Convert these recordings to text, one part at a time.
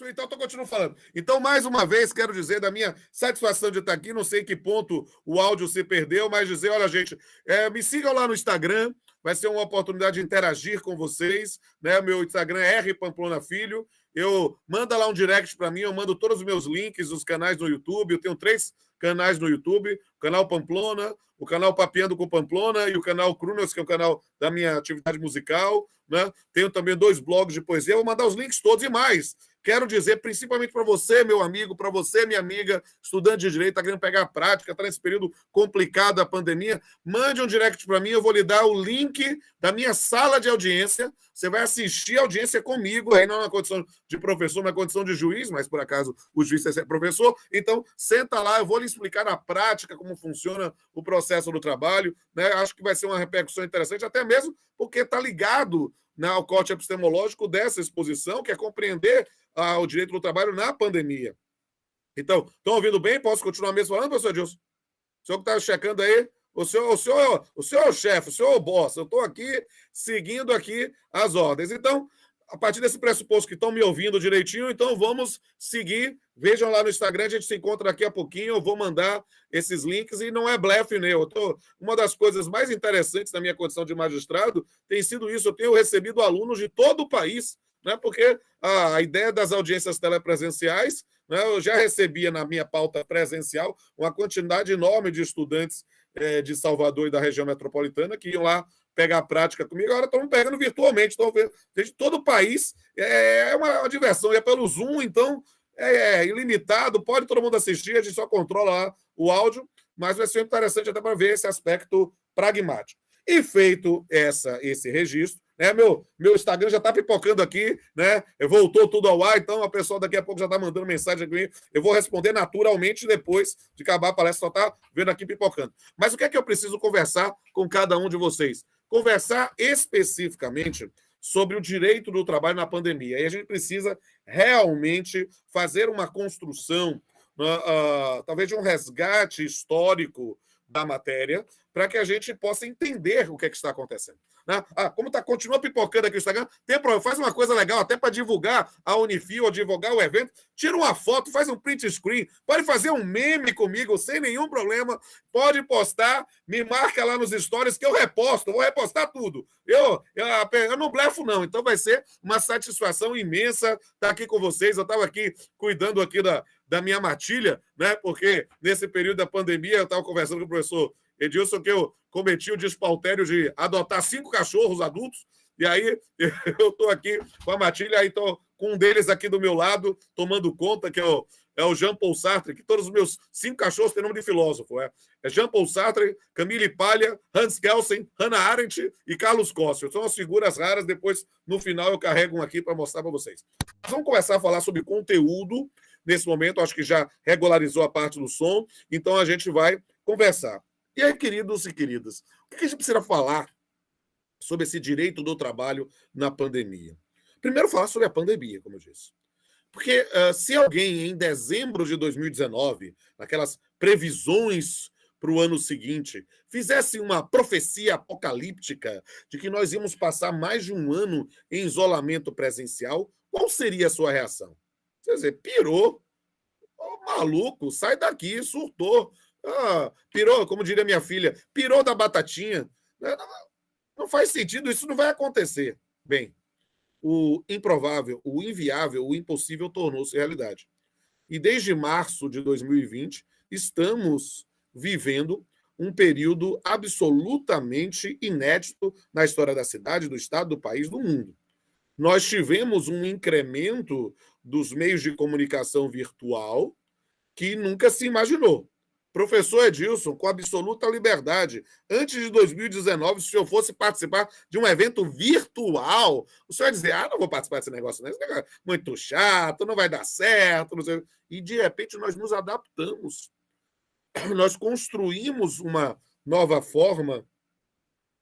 Então, eu continuo falando. Então, mais uma vez, quero dizer da minha satisfação de estar aqui. Não sei em que ponto o áudio se perdeu, mas dizer, olha, gente, me sigam lá no Instagram. Vai ser uma oportunidade de interagir com vocês. Né? Meu Instagram é R Pamplona Filho. Manda lá um direct para mim, eu mando todos os meus links dos canais no YouTube. Eu tenho 3 canais no YouTube: o canal Pamplona, o canal Papeando com Pamplona e o canal Cronos, que é o canal da minha atividade musical. Né? Tenho também 2 blogs de poesia. Eu vou mandar os links todos e mais. Quero dizer, principalmente para você, meu amigo, para você, minha amiga, estudante de direito, está querendo pegar a prática, está nesse período complicado da pandemia, mande um direct para mim, eu vou lhe dar o link da minha sala de audiência. Você vai assistir a audiência comigo, aí não na condição de professor, na condição de juiz, mas por acaso o juiz é professor. Então, senta lá, eu vou lhe explicar na prática como funciona o processo do trabalho. Né? Acho que vai ser uma repercussão interessante, até mesmo porque está ligado, né, ao corte epistemológico dessa exposição, que é compreender o direito do trabalho na pandemia. Então, estão ouvindo bem? Posso continuar mesmo falando, professor Edilson? O senhor que está checando aí? O senhor é o chefe, o senhor é o boss. Eu estou aqui seguindo aqui as ordens. Então, a partir desse pressuposto que estão me ouvindo direitinho, então vamos seguir. Vejam lá no Instagram, a gente se encontra daqui a pouquinho. Eu vou mandar esses links e não é blefe, né? Uma das coisas mais interessantes da minha condição de magistrado tem sido isso. Eu tenho recebido alunos de todo o país, né? Porque a ideia das audiências telepresenciais, né, eu já recebia na minha pauta presencial uma quantidade enorme de estudantes de Salvador e da região metropolitana que iam lá pegar a prática comigo, agora estão pegando virtualmente, estão vendo desde todo o país. É uma diversão, é pelo Zoom, então é ilimitado, pode todo mundo assistir, a gente só controla lá o áudio, mas vai ser interessante até para ver esse aspecto pragmático. E feito esse registro, né, meu Instagram já está pipocando aqui, né? Voltou tudo ao ar, então a pessoa daqui a pouco já está mandando mensagem aqui. Eu vou responder naturalmente depois de acabar a palestra, só está vendo aqui pipocando. Mas o que é que eu preciso conversar com cada um de vocês? Conversar especificamente sobre o direito do trabalho na pandemia. E a gente precisa realmente fazer uma construção, talvez de um resgate histórico da matéria, para que a gente possa entender o que está acontecendo. Né? Como continua pipocando aqui o Instagram, faz uma coisa legal até para divulgar a Unifil ou divulgar o evento, tira uma foto, faz um print screen, pode fazer um meme comigo sem nenhum problema, pode postar, me marca lá nos stories que eu reposto, vou repostar tudo. Eu não blefo não, então vai ser uma satisfação imensa estar aqui com vocês. Eu estava aqui cuidando aqui da minha matilha, né? Porque nesse período da pandemia eu estava conversando com o professor Edilson que eu cometi o despautério de adotar 5 cachorros adultos, e aí eu estou aqui com a matilha, aí estou com um deles aqui do meu lado, tomando conta, que é o Jean-Paul Sartre, que todos os meus 5 cachorros têm nome de filósofo. É Jean-Paul Sartre, Camille Paglia, Hans Kelsen, Hannah Arendt e Carlos Cossio. São as figuras raras, depois, no final, eu carrego um aqui para mostrar para vocês. Nós vamos começar a falar sobre conteúdo. Nesse momento, acho que já regularizou a parte do som, então a gente vai conversar. E aí, queridos e queridas, o que a gente precisa falar sobre esse direito do trabalho na pandemia? Primeiro, falar sobre a pandemia, como eu disse. Porque se alguém, em dezembro de 2019, naquelas previsões para o ano seguinte, fizesse uma profecia apocalíptica de que nós íamos passar mais de um ano em isolamento presencial, qual seria a sua reação? Quer dizer, pirou. Maluco, sai daqui, surtou. Pirou, como diria minha filha, pirou da batatinha. Não faz sentido, isso não vai acontecer. Bem, o improvável, o inviável, o impossível tornou-se realidade. E desde março de 2020, estamos vivendo um período absolutamente inédito na história da cidade, do estado, do país, do mundo. Nós tivemos um incremento dos meios de comunicação virtual que nunca se imaginou. Professor Edilson, com absoluta liberdade, antes de 2019, se o senhor fosse participar de um evento virtual, o senhor ia dizer, não vou participar desse negócio, não. Esse negócio é muito chato, não vai dar certo, não sei. E, de repente, nós nos adaptamos. Nós construímos uma nova forma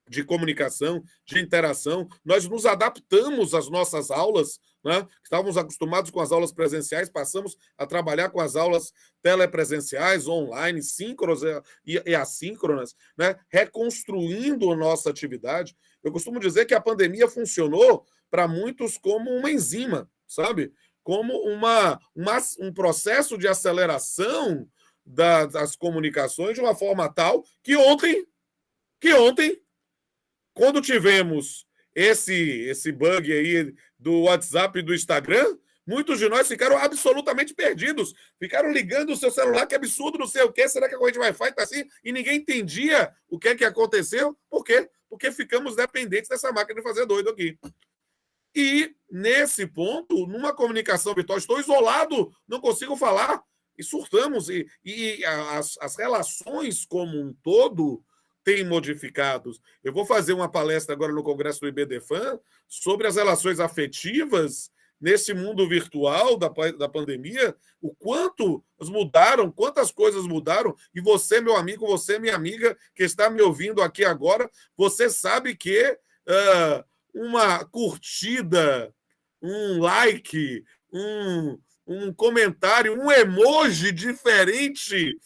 de comunicação, de interação. Nós nos adaptamos às nossas aulas, né? Estávamos acostumados com as aulas presenciais, passamos a trabalhar com as aulas telepresenciais, online, síncronas e assíncronas, né? Reconstruindo a nossa atividade. Eu costumo dizer que a pandemia funcionou para muitos como uma enzima, sabe? como um processo de aceleração das comunicações de uma forma tal que ontem, quando tivemos esse bug aí do WhatsApp e do Instagram, muitos de nós ficaram absolutamente perdidos. Ficaram ligando o seu celular, que absurdo, não sei o quê. Será que a corrente Wi-Fi está assim? E ninguém entendia o que aconteceu. Por quê? Porque ficamos dependentes dessa máquina de fazer doido aqui. E, nesse ponto, numa comunicação virtual, estou isolado, não consigo falar, e surtamos. E as relações como um todo têm modificados. Eu vou fazer uma palestra agora no Congresso do IBDFAN sobre as relações afetivas nesse mundo virtual da pandemia, o quanto mudaram, quantas coisas mudaram, e você, meu amigo, você, minha amiga, que está me ouvindo aqui agora, você sabe que uma curtida, um like, um comentário, um emoji diferente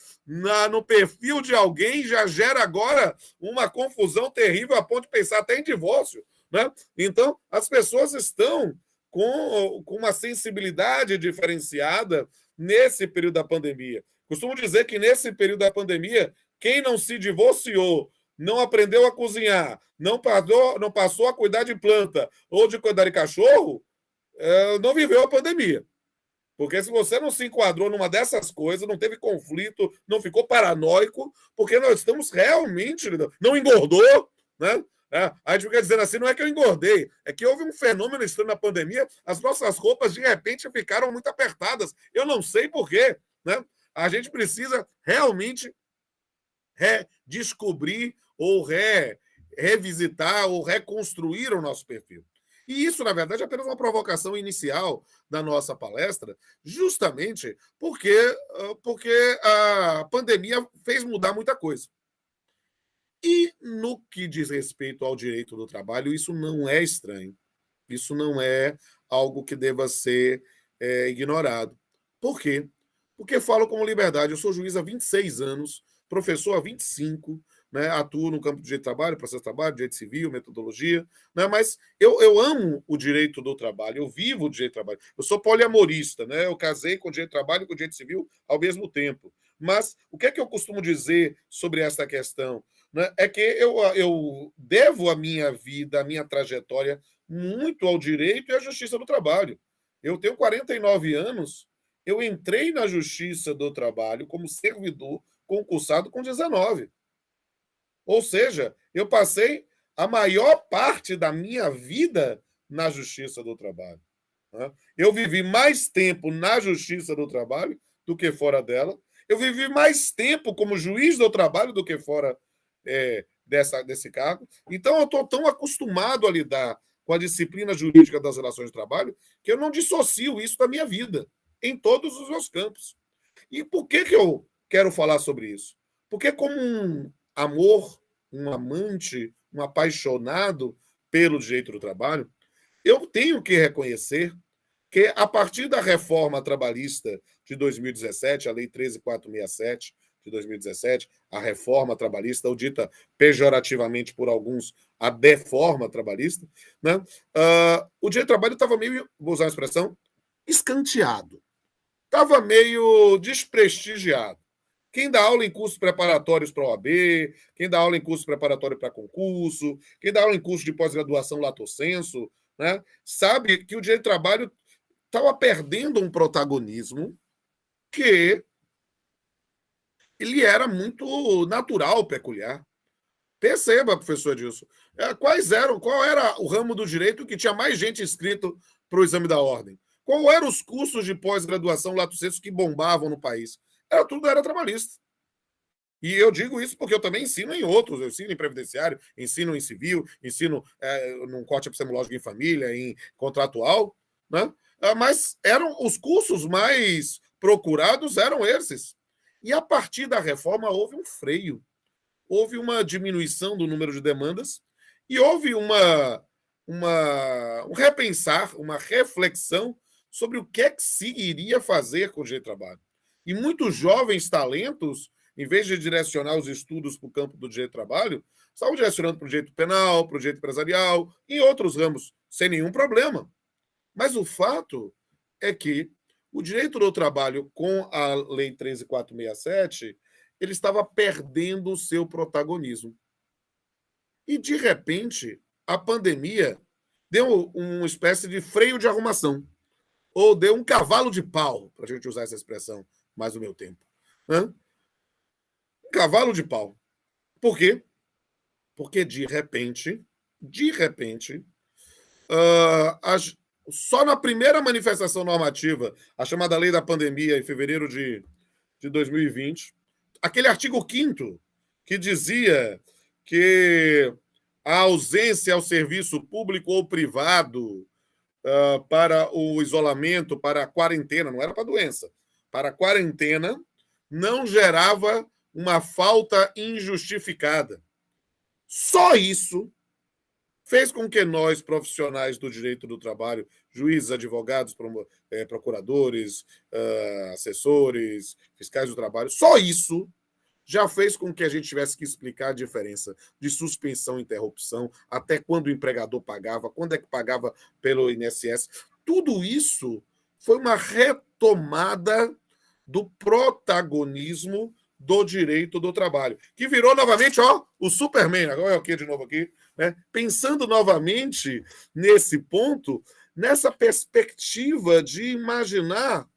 no perfil de alguém já gera agora uma confusão terrível a ponto de pensar até em divórcio, né? Então, as pessoas estão com uma sensibilidade diferenciada nesse período da pandemia. Costumo dizer que nesse período da pandemia, quem não se divorciou, não aprendeu a cozinhar, não passou a cuidar de planta ou de cuidar de cachorro, não viveu a pandemia. Porque se você não se enquadrou numa dessas coisas, não teve conflito, não ficou paranoico, porque nós estamos realmente... Não engordou, né? A gente fica dizendo assim, não é que eu engordei, é que houve um fenômeno estranho na pandemia, as nossas roupas, de repente, ficaram muito apertadas. Eu não sei por quê, né? A gente precisa realmente redescobrir ou revisitar ou reconstruir o nosso perfil. E isso, na verdade, é apenas uma provocação inicial da nossa palestra, justamente porque a pandemia fez mudar muita coisa. E no que diz respeito ao direito do trabalho, isso não é estranho. Isso não é algo que deva ser ignorado. Por quê? Porque falo com liberdade. Eu sou juiz há 26 anos, professor há 25, né? Atuo no campo do direito do trabalho, processo de trabalho, direito civil, metodologia, né? Mas eu amo o direito do trabalho, eu vivo o direito do trabalho. Eu sou poliamorista, né? Eu casei com o direito do trabalho e com o direito civil ao mesmo tempo. Mas o que é que eu costumo dizer sobre essa questão? Né? É que eu devo a minha vida, a minha trajetória, muito ao direito e à justiça do trabalho. Eu tenho 49 anos, eu entrei na justiça do trabalho como servidor concursado com 19. Ou seja, eu passei a maior parte da minha vida na justiça do trabalho. Eu vivi mais tempo na justiça do trabalho do que fora dela. Eu vivi mais tempo como juiz do trabalho do que fora desse cargo. Então, eu estou tão acostumado a lidar com a disciplina jurídica das relações de trabalho que eu não dissocio isso da minha vida, em todos os meus campos. E por que eu quero falar sobre isso? Porque, como um amor, um amante, um apaixonado pelo direito do trabalho, eu tenho que reconhecer que, a partir da reforma trabalhista de 2017, a Lei 13.467 de 2017, a reforma trabalhista, ou dita pejorativamente por alguns, a deforma trabalhista, né? O direito do trabalho estava meio, vou usar a expressão, escanteado. Estava meio desprestigiado. Quem dá aula em cursos preparatórios para a OAB, quem dá aula em curso preparatório para concurso, quem dá aula em curso de pós-graduação lato sensu, né, sabe que o direito do trabalho estava perdendo um protagonismo que ele era muito natural, peculiar. Perceba, professor Edilson, qual era o ramo do direito que tinha mais gente inscrito para o exame da ordem? Qual eram os cursos de pós-graduação lato sensu que bombavam no país? Tudo era trabalhista. E eu digo isso porque eu também ensino em outros. Eu ensino em previdenciário, ensino em civil, ensino num corte epistemológico em família, em contratual, né? Mas os cursos mais procurados eram esses. E, a partir da reforma, houve um freio. Houve uma diminuição do número de demandas e houve um repensar, uma reflexão sobre o que é que se iria fazer com o direito do trabalho. E muitos jovens talentos, em vez de direcionar os estudos para o campo do direito do trabalho, estavam direcionando para o direito penal, para o direito empresarial, em outros ramos, sem nenhum problema. Mas o fato é que o direito do trabalho, com a Lei 13.467, ele estava perdendo o seu protagonismo. E, de repente, a pandemia deu uma espécie de freio de arrumação, ou deu um cavalo de pau, para a gente usar essa expressão mais do meu tempo. Hã? Um cavalo de pau. Por quê? Porque, de repente, só na primeira manifestação normativa, a chamada Lei da Pandemia, em fevereiro de 2020, aquele artigo 5º que dizia que a ausência ao serviço público ou privado para o isolamento, para a quarentena, não era para a doença, para a quarentena, não gerava uma falta injustificada. Só isso fez com que nós, profissionais do direito do trabalho, juízes, advogados, procuradores, assessores, fiscais do trabalho, só isso já fez com que a gente tivesse que explicar a diferença de suspensão e interrupção, até quando o empregador pagava, quando é que pagava pelo INSS. Tudo isso foi uma retomada do protagonismo do direito do trabalho, que virou novamente o Superman, agora é o que de novo aqui, né? Pensando novamente nesse ponto, nessa perspectiva de imaginar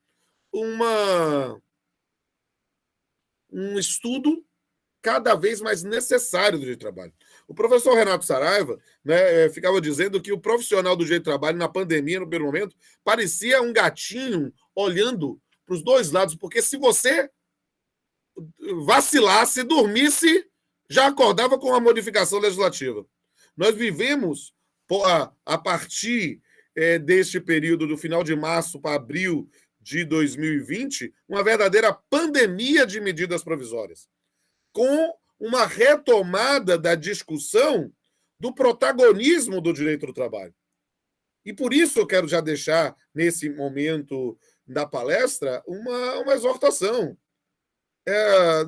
um estudo cada vez mais necessário do direito do trabalho. O professor Renato Saraiva, né, ficava dizendo que o profissional do direito do trabalho, na pandemia, no primeiro momento, parecia um gatinho olhando para os dois lados, porque se você vacilasse, dormisse, já acordava com uma modificação legislativa. Nós vivemos, a partir deste período, do final de março para abril de 2020, uma verdadeira pandemia de medidas provisórias, com uma retomada da discussão do protagonismo do direito do trabalho. E por isso eu quero já deixar, nesse momento da palestra, uma exortação.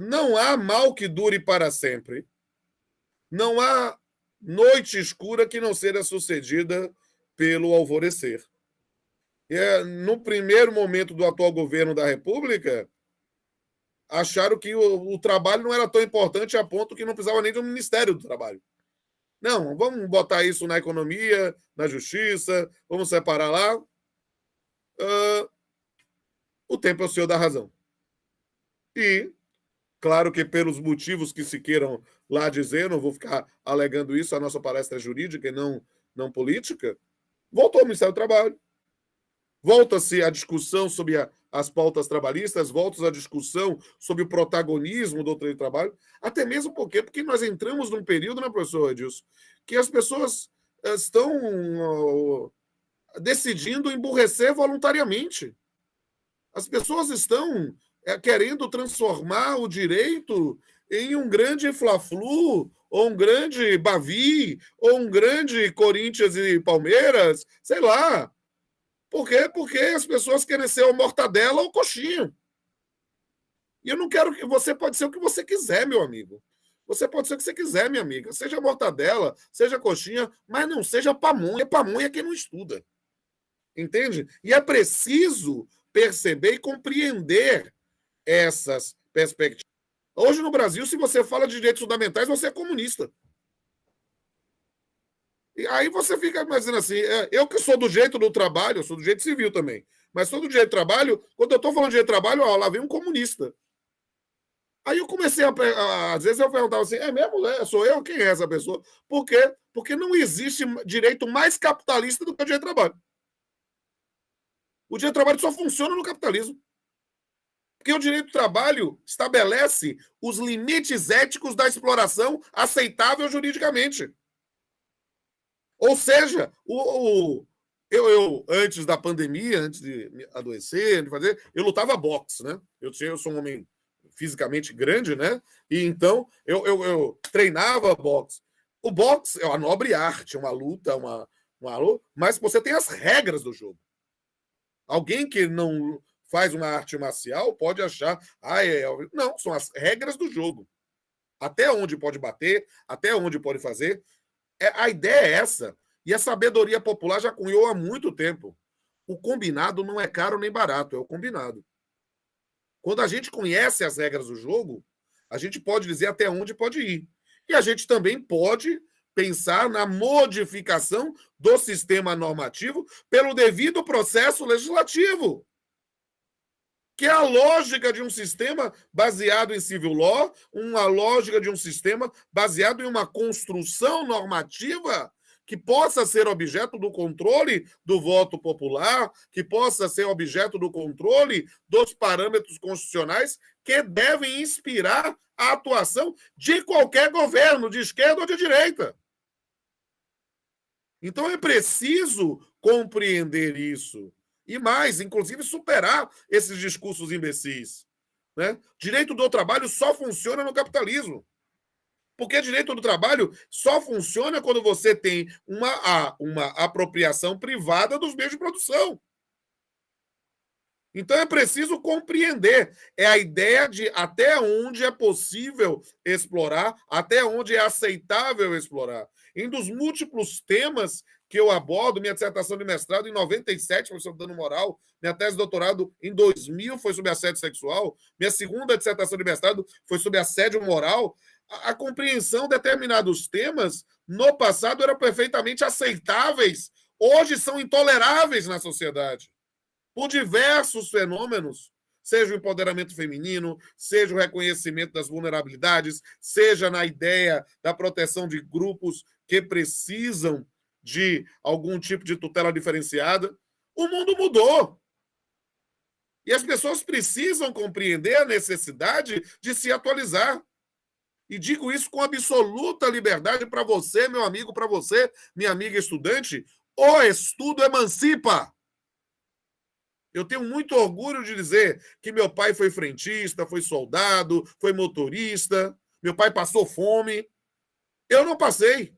Não há mal que dure para sempre. Não há noite escura que não seja sucedida pelo alvorecer. No primeiro momento do atual governo da República, acharam que o trabalho não era tão importante a ponto que não precisava nem de um Ministério do Trabalho. Não, vamos botar isso na economia, na justiça, vamos separar lá. O tempo é o senhor da razão. E, claro que pelos motivos que se queiram lá dizer, não vou ficar alegando isso, a nossa palestra é jurídica e não política, voltou ao Ministério do Trabalho. Volta-se a discussão sobre as pautas trabalhistas, volta-se a discussão sobre o protagonismo do direito do trabalho, até mesmo porque nós entramos num período, né, professor Edilson, que as pessoas estão decidindo emburrecer voluntariamente. As pessoas estão querendo transformar o direito em um grande Fla-Flu, ou um grande Bavi, ou um grande Corinthians e Palmeiras, sei lá. Por quê? Porque as pessoas querem ser ou mortadela ou coxinha. E eu não quero que... Você pode ser o que você quiser, meu amigo. Você pode ser o que você quiser, minha amiga. Seja mortadela, seja coxinha, mas não seja pamonha. Pamonha é quem não estuda. Entende? E é preciso perceber e compreender essas perspectivas. Hoje no Brasil, se você fala de direitos fundamentais, você é comunista. E aí você fica imaginando assim, eu que sou do direito do trabalho, eu sou do direito civil também, mas sou do direito do trabalho, quando eu estou falando de direito do trabalho, lá vem um comunista. Aí eu comecei às vezes eu perguntava assim, é mesmo? Sou eu? Quem é essa pessoa? Por quê? Porque não existe direito mais capitalista do que o direito do trabalho. O direito do trabalho só funciona no capitalismo. Porque o direito do trabalho estabelece os limites éticos da exploração aceitável juridicamente. Ou seja, eu antes da pandemia, antes de adoecer, de fazer, eu lutava boxe, né? Eu sou um homem fisicamente grande, né? E então eu treinava boxe. O boxe é uma nobre arte, uma luta, mas você tem as regras do jogo. Alguém que não faz uma arte marcial pode achar, não, são as regras do jogo. Até onde pode bater, até onde pode fazer. A ideia é essa. E a sabedoria popular já cunhou há muito tempo. O combinado não é caro nem barato, é o combinado. Quando a gente conhece as regras do jogo, a gente pode dizer até onde pode ir. E a gente também pode pensar na modificação do sistema normativo pelo devido processo legislativo, que é a lógica de um sistema baseado em civil law, uma lógica de um sistema baseado em uma construção normativa que possa ser objeto do controle do voto popular, que possa ser objeto do controle dos parâmetros constitucionais que devem inspirar a atuação de qualquer governo, de esquerda ou de direita. Então é preciso compreender isso. E mais, inclusive, superar esses discursos imbecis. Né? Direito do trabalho só funciona no capitalismo. Porque direito do trabalho só funciona quando você tem uma apropriação privada dos meios de produção. Então é preciso compreender. É a ideia de até onde é possível explorar, até onde é aceitável explorar. Um dos múltiplos temas que eu abordo, minha dissertação de mestrado em 97 foi sobre dano moral, minha tese de doutorado em 2000 foi sobre assédio sexual, minha segunda dissertação de mestrado foi sobre assédio moral. A compreensão de determinados temas no passado eram perfeitamente aceitáveis, hoje são intoleráveis na sociedade, por diversos fenômenos, seja o empoderamento feminino, seja o reconhecimento das vulnerabilidades, seja na ideia da proteção de grupos que precisam de algum tipo de tutela diferenciada. O mundo mudou. E as pessoas precisam compreender a necessidade de se atualizar. E digo isso com absoluta liberdade para você, meu amigo, para você, minha amiga estudante. O estudo emancipa. Eu tenho muito orgulho de dizer que meu pai foi frentista, foi soldado, foi motorista. Meu pai passou fome. Eu não passei.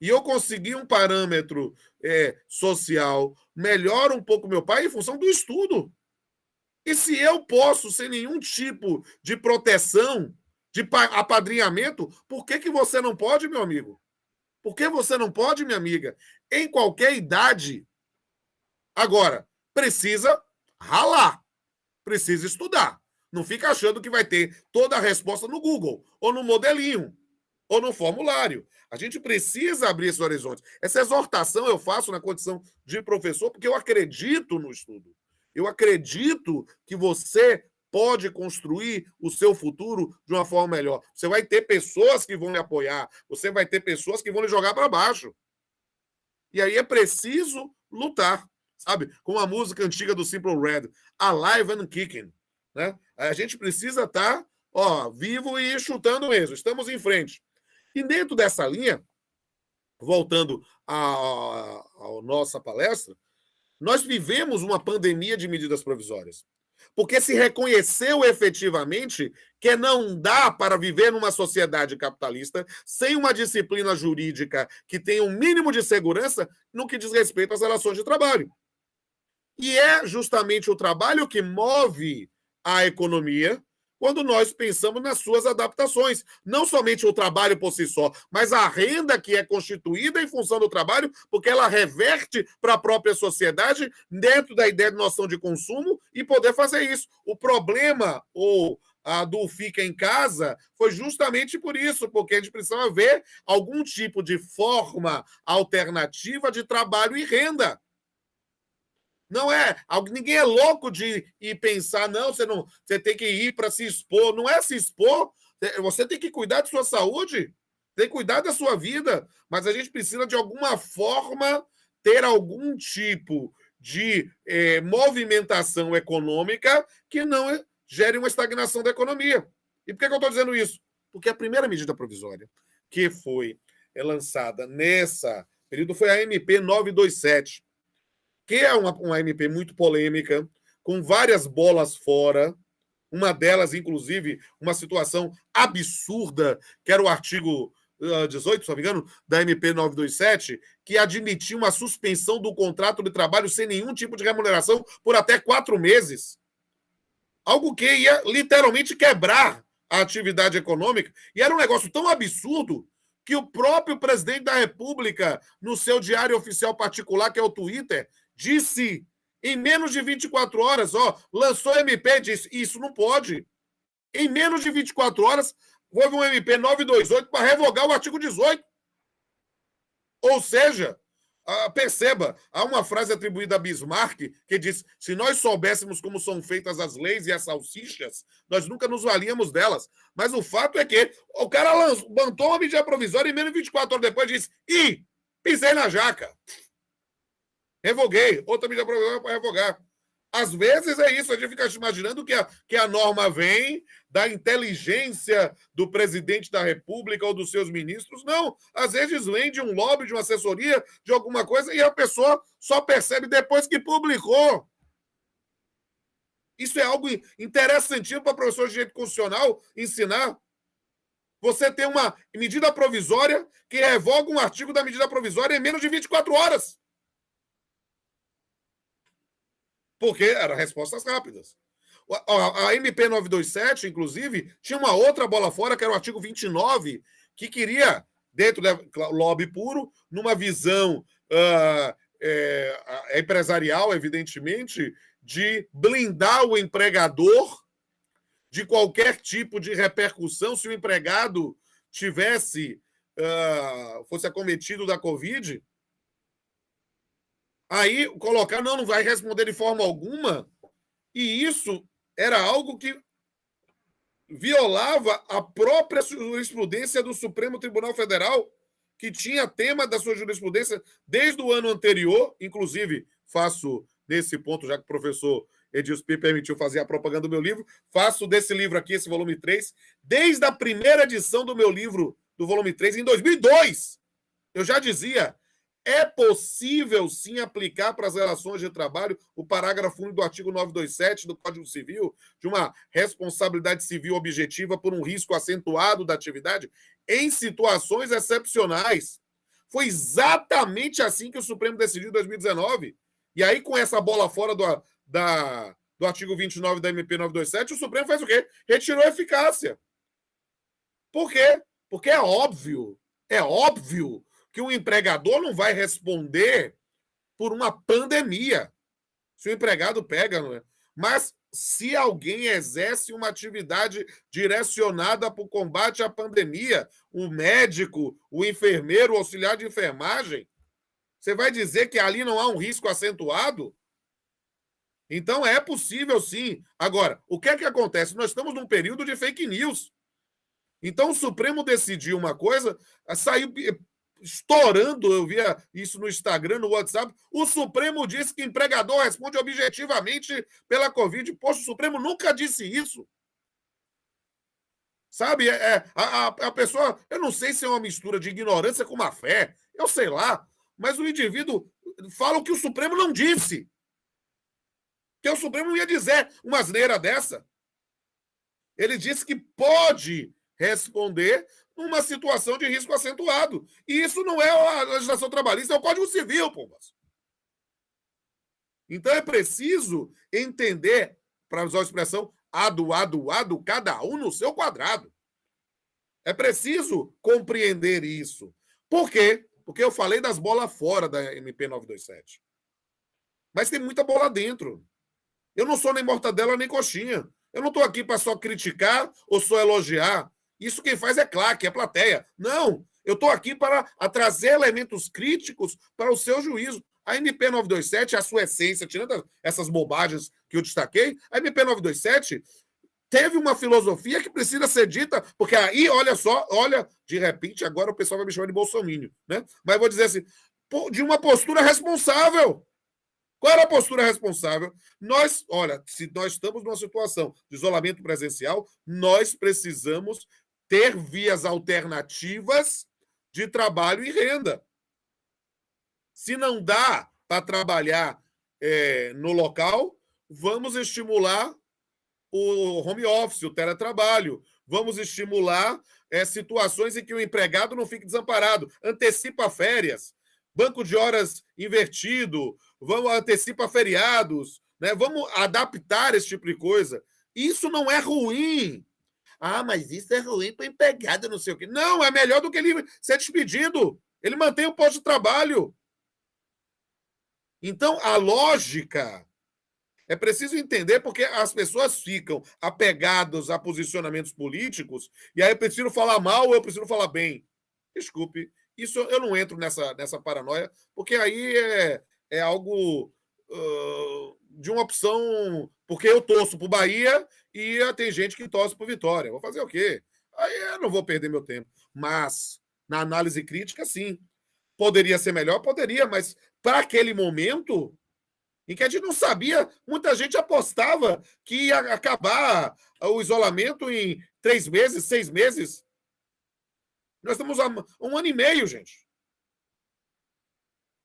E eu consegui um parâmetro social melhor um pouco meu pai em função do estudo. E se eu posso, sem nenhum tipo de proteção, de apadrinhamento, por que você não pode, meu amigo? Por que você não pode, minha amiga? Em qualquer idade. Agora, precisa ralar, precisa estudar. Não fica achando que vai ter toda a resposta no Google, ou no modelinho, ou no formulário. A gente precisa abrir esse horizonte. Essa exortação eu faço na condição de professor porque eu acredito no estudo. Eu acredito que você pode construir o seu futuro de uma forma melhor. Você vai ter pessoas que vão lhe apoiar, você vai ter pessoas que vão lhe jogar para baixo. E aí é preciso lutar, sabe? Com a música antiga do Simple Red, Alive and Kicking. Né? A gente precisa estar vivo e chutando mesmo. Estamos em frente. E dentro dessa linha, voltando à nossa palestra, nós vivemos uma pandemia de medidas provisórias. Porque se reconheceu efetivamente que não dá para viver numa sociedade capitalista sem uma disciplina jurídica que tenha um mínimo de segurança no que diz respeito às relações de trabalho. E é justamente o trabalho que move a economia quando nós pensamos nas suas adaptações. Não somente o trabalho por si só, mas a renda que é constituída em função do trabalho, porque ela reverte para a própria sociedade dentro da ideia de noção de consumo e poder fazer isso. O problema do fica em casa foi justamente por isso, porque a gente precisava ver algum tipo de forma alternativa de trabalho e renda. Não é, ninguém é louco de ir pensar, você tem que ir para se expor. Não é se expor, você tem que cuidar de sua saúde, tem que cuidar da sua vida, mas a gente precisa, de alguma forma, ter algum tipo de movimentação econômica que não gere uma estagnação da economia. E por que eu estou dizendo isso? Porque a primeira medida provisória que foi lançada nessa período foi a MP 927, que é uma MP muito polêmica, com várias bolas fora, uma delas, inclusive, uma situação absurda, que era o artigo 18, se não me engano, da MP 927, que admitia uma suspensão do contrato de trabalho sem nenhum tipo de remuneração por até 4 meses. Algo que ia literalmente quebrar a atividade econômica, e era um negócio tão absurdo que o próprio presidente da República, no seu diário oficial particular, que é o Twitter, disse em menos de 24 horas, lançou MP, disse, isso não pode. Em menos de 24 horas, houve um MP 928 para revogar o artigo 18. Ou seja, perceba, há uma frase atribuída a Bismarck que diz: se nós soubéssemos como são feitas as leis e as salsichas, nós nunca nos valíamos delas. Mas o fato é que o cara montou uma medida provisória e menos de 24 horas depois disse: pisei na jaca. Revoguei. Outra medida provisória para revogar. Às vezes é isso, a gente fica imaginando que a norma vem da inteligência do presidente da República ou dos seus ministros. Não, às vezes vem de um lobby, de uma assessoria, de alguma coisa, e a pessoa só percebe depois que publicou. Isso é algo interessantíssimo para professor de direito constitucional ensinar. Você tem uma medida provisória que revoga um artigo da medida provisória em menos de 24 horas. Porque eram respostas rápidas. A MP 927, inclusive, tinha uma outra bola fora, que era o artigo 29, que queria, dentro do lobby puro, numa visão empresarial, evidentemente, de blindar o empregador de qualquer tipo de repercussão se o empregado fosse acometido da Covid. Aí colocar, não vai responder de forma alguma, e isso era algo que violava a própria jurisprudência do Supremo Tribunal Federal, que tinha tema da sua jurisprudência desde o ano anterior. Inclusive, faço nesse ponto, já que o professor Edilson me permitiu fazer a propaganda do meu livro, faço desse livro aqui, esse volume 3, desde a primeira edição do meu livro, do volume 3, em 2002. Eu já dizia: é possível, sim, aplicar para as relações de trabalho o parágrafo único do artigo 927 do Código Civil, de uma responsabilidade civil objetiva por um risco acentuado da atividade, em situações excepcionais. Foi exatamente assim que o Supremo decidiu em 2019. E aí, com essa bola fora do artigo 29 da MP 927, o Supremo fez o quê? Retirou a eficácia. Por quê? Porque é óbvio que o empregador não vai responder por uma pandemia. Se o empregado pega, não é? Mas se alguém exerce uma atividade direcionada para o combate à pandemia, o médico, o enfermeiro, o auxiliar de enfermagem, você vai dizer que ali não há um risco acentuado? Então é possível, sim. Agora, o que é que acontece? Nós estamos num período de fake news. Então o Supremo decidiu uma coisa, saiu estourando, eu via isso no Instagram, no WhatsApp, o Supremo disse que empregador responde objetivamente pela Covid. Poxa, o Supremo nunca disse isso. Sabe, a pessoa, eu não sei se é uma mistura de ignorância com má fé, eu sei lá, mas o indivíduo fala o que o Supremo não disse. Que o Supremo não ia dizer uma asneira dessa. Ele disse que pode responder numa situação de risco acentuado. E isso não é a legislação trabalhista, é o Código Civil, Pombas. Então é preciso entender, para usar a expressão, ado, cada um no seu quadrado. É preciso compreender isso. Por quê? Porque eu falei das bolas fora da MP 927. Mas tem muita bola dentro. Eu não sou nem mortadela nem coxinha. Eu não estou aqui para só criticar ou só elogiar. Isso quem faz é claque, é plateia. Não, eu estou aqui para trazer elementos críticos para o seu juízo. A MP 927, a sua essência, tirando essas bobagens que eu destaquei, a MP 927 teve uma filosofia que precisa ser dita, porque aí, olha só, de repente, agora o pessoal vai me chamar de bolsominion, né? Mas eu vou dizer assim, de uma postura responsável. Qual era a postura responsável? Se nós estamos numa situação de isolamento presencial, nós precisamos ter vias alternativas de trabalho e renda. Se não dá para trabalhar no local, vamos estimular o home office, o teletrabalho. Vamos estimular situações em que o empregado não fique desamparado. Antecipa férias, banco de horas invertido, vamos antecipar feriados, né? Vamos adaptar esse tipo de coisa. Isso não é ruim. Ah, mas isso é ruim para empregado, não sei o quê. Não, é melhor do que ele ser despedido. Ele mantém o posto de trabalho. Então, a lógica é preciso entender porque as pessoas ficam apegadas a posicionamentos políticos e aí eu prefiro falar mal ou eu prefiro falar bem. Desculpe, isso eu não entro nessa paranoia, porque aí é algo de uma opção, porque eu torço para o Bahia e tem gente que torce para o Vitória. Vou fazer o quê? Aí eu não vou perder meu tempo. Mas, na análise crítica, sim. Poderia ser melhor? Poderia, mas para aquele momento em que a gente não sabia, muita gente apostava que ia acabar o isolamento em 3 meses, 6 meses. Nós estamos há 1 ano e meio, gente.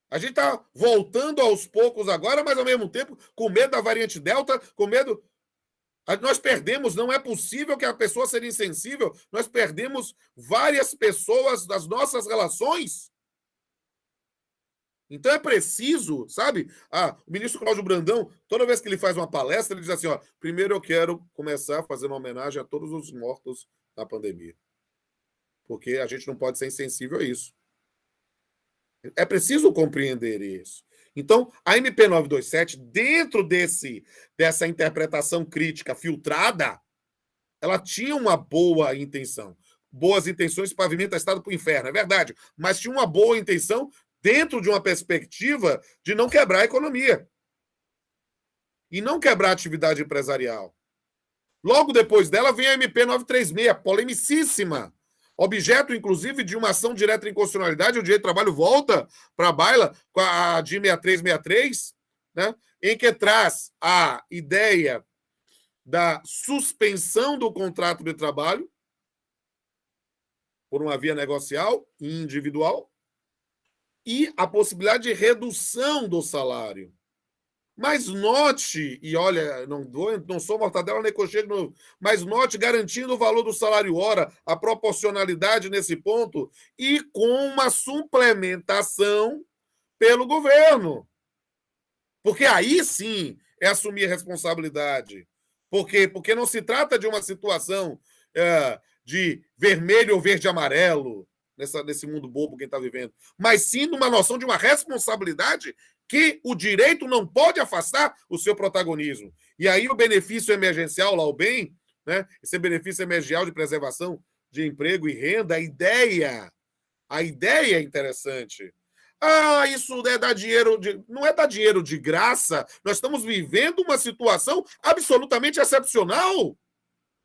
A gente está voltando aos poucos agora, mas ao mesmo tempo com medo da variante Delta, com medo. Nós perdemos, não é possível que a pessoa seja insensível, nós perdemos várias pessoas das nossas relações. Então é preciso, sabe? O ministro Cláudio Brandão, toda vez que ele faz uma palestra, ele diz assim: ó, primeiro eu quero começar fazendo uma homenagem a todos os mortos na pandemia. Porque a gente não pode ser insensível a isso. É preciso compreender isso. Então, a MP 927, dentro dessa interpretação crítica filtrada, ela tinha uma boa intenção. Boas intenções pavimenta o Estado para o inferno, é verdade. Mas tinha uma boa intenção dentro de uma perspectiva de não quebrar a economia e não quebrar a atividade empresarial. Logo depois dela vem a MP 936, polemicíssima, objeto, inclusive, de uma ação direta de inconstitucionalidade. O direito do trabalho volta para a baila com a DI 6363, né, em que traz a ideia da suspensão do contrato de trabalho por uma via negocial e individual e a possibilidade de redução do salário. Mas note, e olha, não sou mortadela nem cocheiro novo, mas note, garantindo o valor do salário hora, a proporcionalidade nesse ponto, e com uma suplementação pelo governo. Porque aí sim é assumir a responsabilidade. Por quê? Porque não se trata de uma situação de vermelho ou verde e amarelo, nesse mundo bobo que está vivendo, mas sim numa noção de uma responsabilidade que o direito não pode afastar o seu protagonismo. E aí o benefício emergencial, lá o bem, né, esse benefício emergencial de preservação de emprego e renda, a ideia é interessante. Isso é dar dinheiro não é dar dinheiro de graça. Nós estamos vivendo uma situação absolutamente excepcional.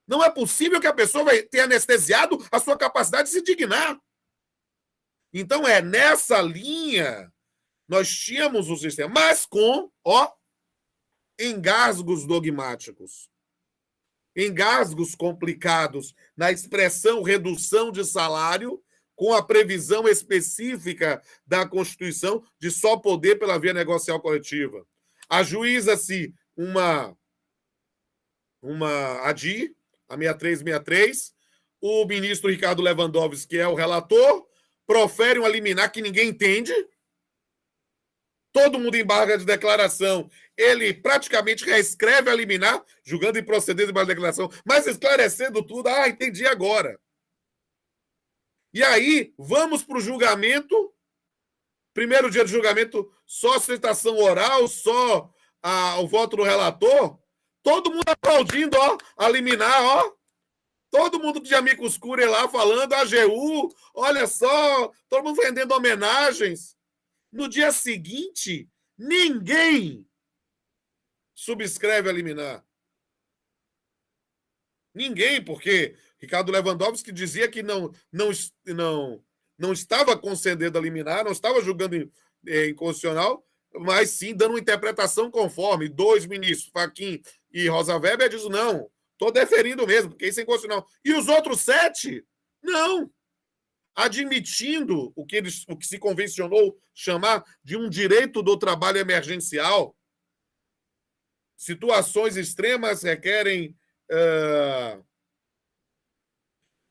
Não é possível que a pessoa vai ter anestesiado a sua capacidade de se dignar. Então, nessa linha, nós tínhamos o sistema, mas com engasgos dogmáticos, engasgos complicados na expressão redução de salário, com a previsão específica da Constituição de só poder pela via negocial coletiva. Ajuiza-se uma ADI, a 6363, o ministro Ricardo Lewandowski, que é o relator, profere uma liminar que ninguém entende, todo mundo embarga de declaração, ele praticamente reescreve a liminar, julgando improcedente de declaração, mas esclarecendo tudo, entendi agora. E aí, vamos para o julgamento, primeiro dia de julgamento, só citação oral, só o voto do relator, todo mundo aplaudindo, a liminar, todo mundo de amicus curiae lá falando, AGU, olha só, todo mundo vendendo homenagens. No dia seguinte, ninguém subscreve a liminar. Ninguém, porque Ricardo Lewandowski dizia que não estava concedendo a liminar, não estava julgando inconstitucional, mas sim dando uma interpretação conforme. 2 ministros, Fachin e Rosa Weber, dizem, não, estou deferindo mesmo, porque isso é inconstitucional. E os outros 7, não. Admitindo o que se convencionou chamar de um direito do trabalho emergencial. Situações extremas requerem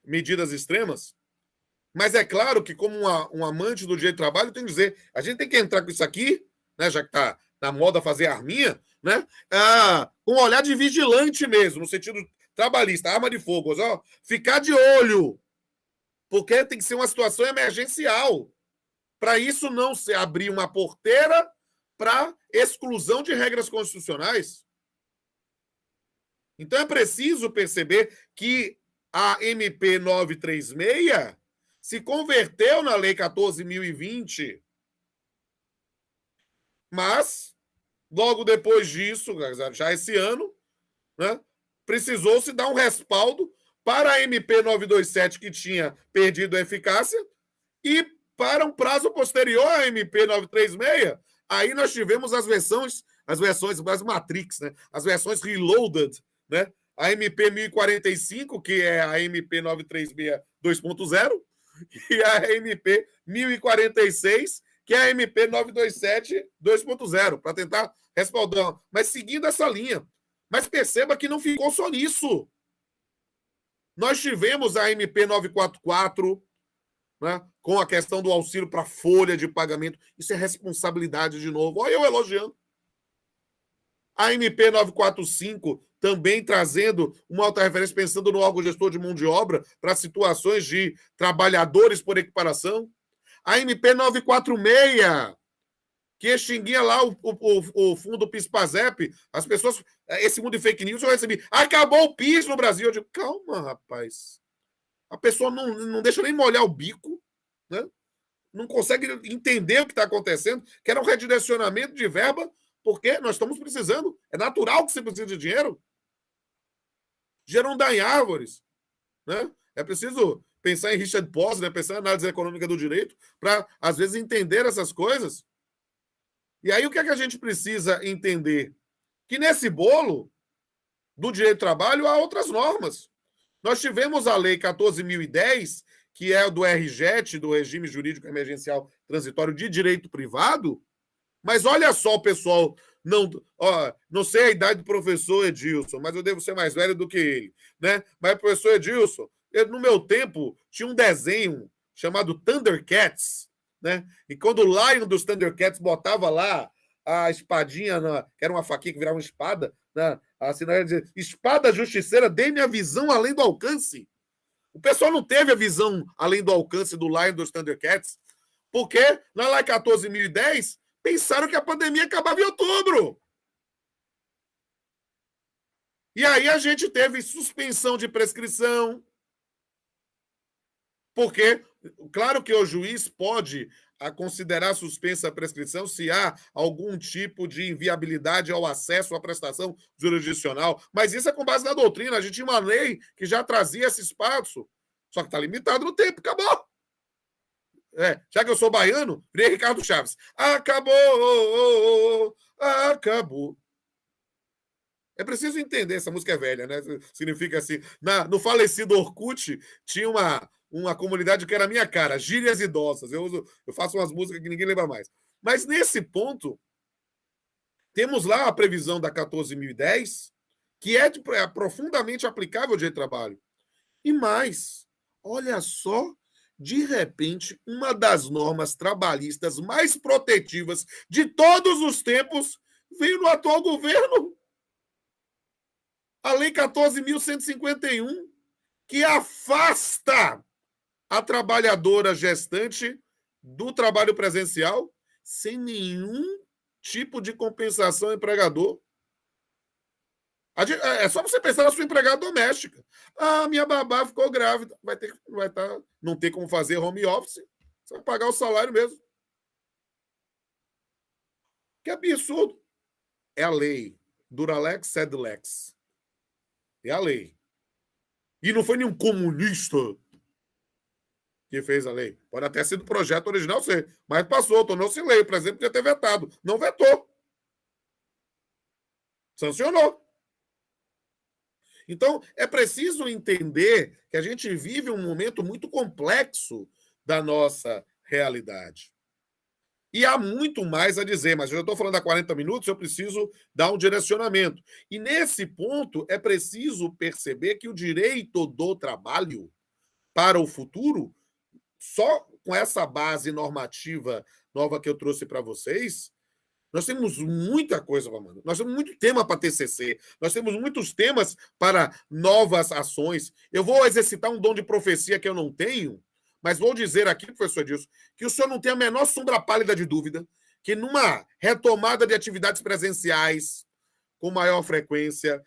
medidas extremas, mas é claro que, como um amante do direito do trabalho, tem que dizer, a gente tem que entrar com isso aqui, né, já que está na moda fazer arminha, né, com um olhar de vigilante mesmo, no sentido trabalhista, arma de fogo, ficar de olho, porque tem que ser uma situação emergencial. Para isso não se abrir uma porteira para exclusão de regras constitucionais. Então é preciso perceber que a MP 936 se converteu na Lei 14.020, mas logo depois disso, já esse ano, né, precisou-se dar um respaldo para a MP 927, que tinha perdido a eficácia, e para um prazo posterior à MP 936, aí nós tivemos as versões mais Matrix, né? As versões reloaded, né? A MP 1045, que é a MP 936 2.0, e a MP 1046, que é a MP 927 2.0, para tentar respaldar, mas seguindo essa linha. Mas perceba que não ficou só nisso. Nós tivemos a MP 944, né, com a questão do auxílio para folha de pagamento. Isso é responsabilidade de novo. Olha eu elogiando. A MP 945 também trazendo uma alta referência, pensando no órgão gestor de mão de obra para situações de trabalhadores por equiparação. A MP 946, que extinguia lá o fundo PIS-PASEP, as pessoas, esse mundo de fake news, eu recebi, acabou o PIS no Brasil. Eu digo, calma, rapaz. A pessoa não deixa nem molhar o bico, né? Não consegue entender o que está acontecendo, que era um redirecionamento de verba, porque nós estamos precisando. É natural que você precise de dinheiro. Dinheiro não dá em árvores, né? É preciso pensar em Richard Posner, pensar em análise econômica do direito, para, às vezes, entender essas coisas. E aí, o que é que a gente precisa entender? Que nesse bolo do direito do trabalho há outras normas. Nós tivemos a Lei 14.010, que é do RJET, do Regime Jurídico Emergencial Transitório de Direito Privado, mas olha só, pessoal, não sei a idade do professor Edilson, mas eu devo ser mais velho do que ele, né? Mas, professor Edilson, no meu tempo, tinha um desenho chamado Thundercats, né? E quando o Lion dos Thundercats botava lá a espadinha, que era uma faquinha que virava uma espada, né? Assim, não ia dizer, espada justiceira, dê-me a visão além do alcance. O pessoal não teve a visão além do alcance do Lion dos Thundercats, porque na Lei 14.010 pensaram que a pandemia acabava em outubro. E aí a gente teve suspensão de prescrição, porque, claro que o juiz pode considerar suspensa a prescrição se há algum tipo de inviabilidade ao acesso à prestação jurisdicional, mas isso é com base na doutrina. A gente tinha uma lei que já trazia esse espaço, só que está limitado no tempo, acabou. Já que eu sou baiano, virei Ricardo Chaves. Acabou, acabou. É preciso entender, essa música é velha, né? Significa assim, no falecido Orkut, tinha uma comunidade que era a minha cara, gírias idosas. Eu faço umas músicas que ninguém lembra mais. Mas nesse ponto, temos lá a previsão da 14.010, que é profundamente aplicável ao direito de trabalho. E mais, olha só, de repente, uma das normas trabalhistas mais protetivas de todos os tempos veio no atual governo. A Lei 14.151, que afasta a trabalhadora gestante do trabalho presencial sem nenhum tipo de compensação ao empregador. É só você pensar na sua empregada doméstica. Minha babá ficou grávida. Não tem como fazer home office. Você vai pagar o salário mesmo. Que absurdo. É a lei. Duralex sed lex. É a lei. E não foi nenhum comunista que fez a lei. Pode até ser do projeto original, mas passou, tornou-se lei. O presidente podia ter vetado. Não vetou. Sancionou. Então, é preciso entender que a gente vive um momento muito complexo da nossa realidade. E há muito mais a dizer, mas eu já estou falando há 40 minutos, eu preciso dar um direcionamento. E nesse ponto, é preciso perceber que o direito do trabalho para o futuro, só com essa base normativa nova que eu trouxe para vocês, nós temos muita coisa, Romano. Nós temos muito tema para TCC. Nós temos muitos temas para novas ações. Eu vou exercitar um dom de profecia que eu não tenho, mas vou dizer aqui, professor Edilson, que o senhor não tem a menor sombra pálida de dúvida que numa retomada de atividades presenciais com maior frequência,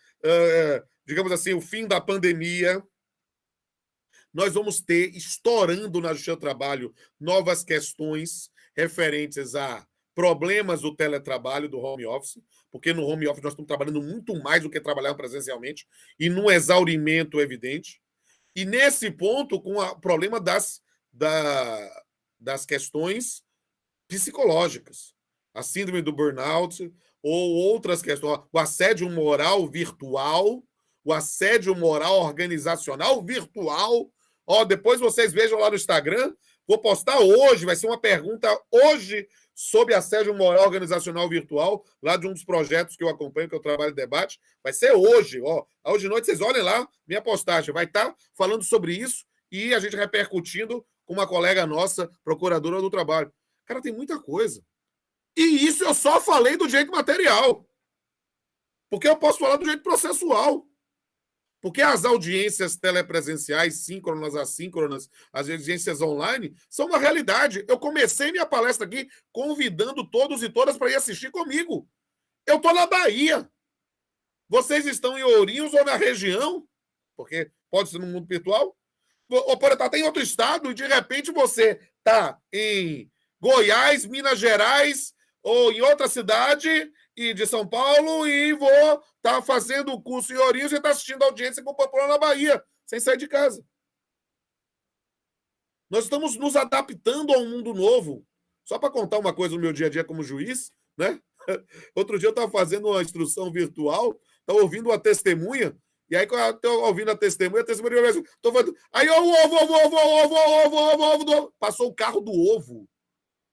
digamos assim, o fim da pandemia, nós vamos ter, estourando na Justiça do Trabalho, novas questões referentes a problemas do teletrabalho, do home office, porque no home office nós estamos trabalhando muito mais do que trabalhar presencialmente, e num exaurimento evidente. E nesse ponto, com o problema das questões psicológicas, a síndrome do burnout ou outras questões, o assédio moral virtual, o assédio moral organizacional virtual. Depois vocês vejam lá no Instagram, vou postar hoje, vai ser uma pergunta hoje sobre assédio moral organizacional virtual, lá de um dos projetos que eu acompanho, que eu trabalho em debate, vai ser hoje, hoje de noite, vocês olhem lá, minha postagem, vai estar falando sobre isso e a gente repercutindo com uma colega nossa, procuradora do trabalho. Cara, tem muita coisa. E isso eu só falei do direito material. Porque eu posso falar do direito processual. Porque as audiências telepresenciais, síncronas, assíncronas, as audiências online, são uma realidade. Eu comecei minha palestra aqui convidando todos e todas para ir assistir comigo. Eu estou na Bahia. Vocês estão em Ourinhos ou na região? Porque pode ser no mundo virtual. Ou pode estar até em outro estado e, de repente, você está em Goiás, Minas Gerais ou em outra cidade e de São Paulo e vou estar fazendo o curso em Ourinhos e estar assistindo a audiência com o Popular na Bahia, sem sair de casa. Nós estamos nos adaptando a um mundo novo. Só para contar uma coisa no meu dia a dia como juiz, né? Outro dia eu estava fazendo uma instrução virtual, estava ouvindo uma testemunha, e aí, quando eu estou ouvindo a testemunha assim, estou falando, aí, ovo, passou o carro do ovo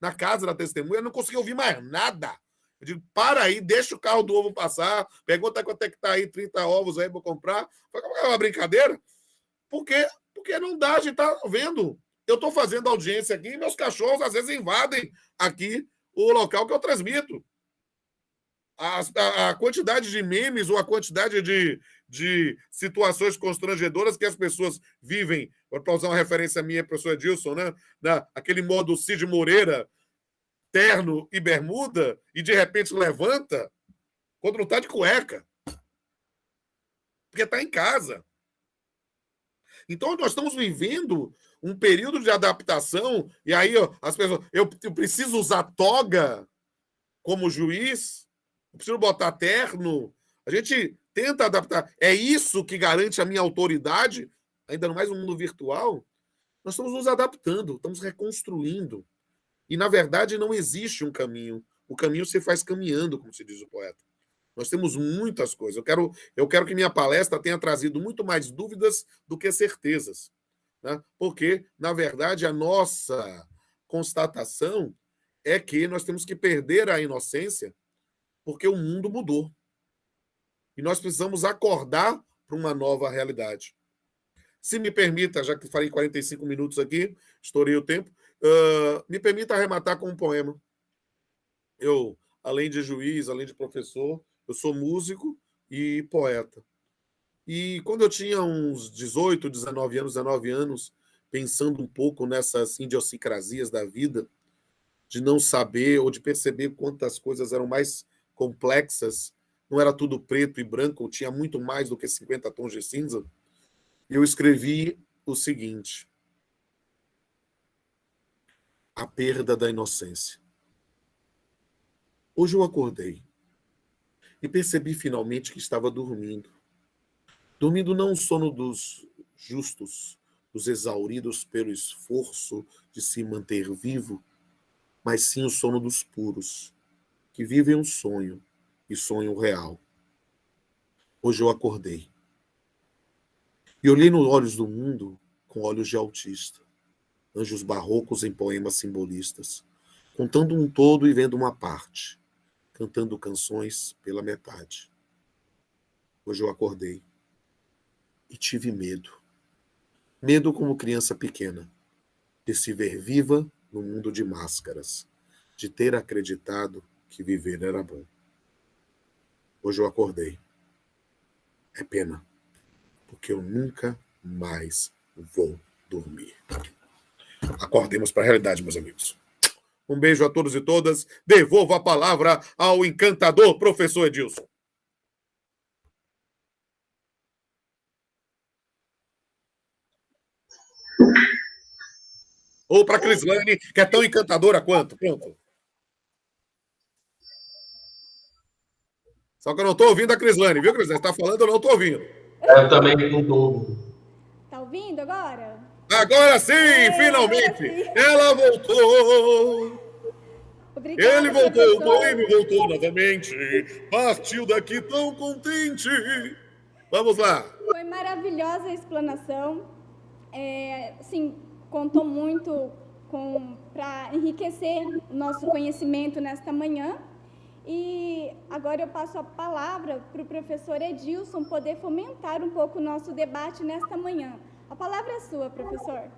na casa da testemunha, eu não consegui ouvir mais nada. Eu digo, para aí, deixa o carro do ovo passar, pergunta quanto é que está aí, 30 ovos aí para comprar. É uma brincadeira? Porque não dá, a gente está vendo. Eu estou fazendo audiência aqui e meus cachorros às vezes invadem aqui o local que eu transmito. A quantidade de memes ou a quantidade de situações constrangedoras que as pessoas vivem, para usar uma referência minha, professor Edilson, né? Aquele modo Cid Moreira, terno e bermuda, e de repente levanta quando não está de cueca. Porque está em casa. Então, nós estamos vivendo um período de adaptação, e aí as pessoas. Eu preciso usar toga como juiz, eu preciso botar terno. A gente tenta adaptar. É isso que garante a minha autoridade, ainda mais no mundo virtual. Nós estamos nos adaptando, estamos reconstruindo. E, na verdade, não existe um caminho. O caminho se faz caminhando, como se diz o poeta. Nós temos muitas coisas. Eu quero que minha palestra tenha trazido muito mais dúvidas do que certezas. Né? Porque, na verdade, a nossa constatação é que nós temos que perder a inocência porque o mundo mudou. E nós precisamos acordar para uma nova realidade. Se me permita, já que falei 45 minutos aqui, estourei o tempo, me permita arrematar com um poema. Eu, além de juiz, além de professor, eu sou músico e poeta. E quando eu tinha uns 18, 19 anos, pensando um pouco nessas idiosincrasias da vida, de não saber ou de perceber quantas coisas eram mais complexas, não era tudo preto e branco, tinha muito mais do que 50 tons de cinza, eu escrevi o seguinte: a perda da inocência. Hoje eu acordei e percebi finalmente que estava dormindo. Dormindo não o sono dos justos, dos exauridos pelo esforço de se manter vivo, mas sim o sono dos puros, que vivem um sonho e sonho real. Hoje eu acordei e olhei nos olhos do mundo com olhos de autista, anjos barrocos em poemas simbolistas, contando um todo e vendo uma parte, cantando canções pela metade. Hoje eu acordei e tive medo. Medo como criança pequena, de se ver viva no mundo de máscaras, de ter acreditado que viver era bom. Hoje eu acordei. É pena, porque eu nunca mais vou dormir. Acordemos para a realidade, meus amigos. Um beijo a todos e todas. Devolvo a palavra ao encantador professor Edilson. Ou para a Crislane, que é tão encantadora quanto. Pronto. Só que eu não estou ouvindo a Crislane, viu, Crislane? Você está falando, eu não estou ouvindo. Eu também não estou ouvindo. Está ouvindo agora? Agora sim, finalmente! Agora sim. Ela voltou! Obrigada, ele voltou, professor. O Boêmio voltou novamente. Partiu daqui tão contente. Vamos lá. Foi maravilhosa a explanação. Sim, contou muito para enriquecer o nosso conhecimento nesta manhã. E agora eu passo a palavra para o professor Edilson poder fomentar um pouco o nosso debate nesta manhã. A palavra é sua, professor.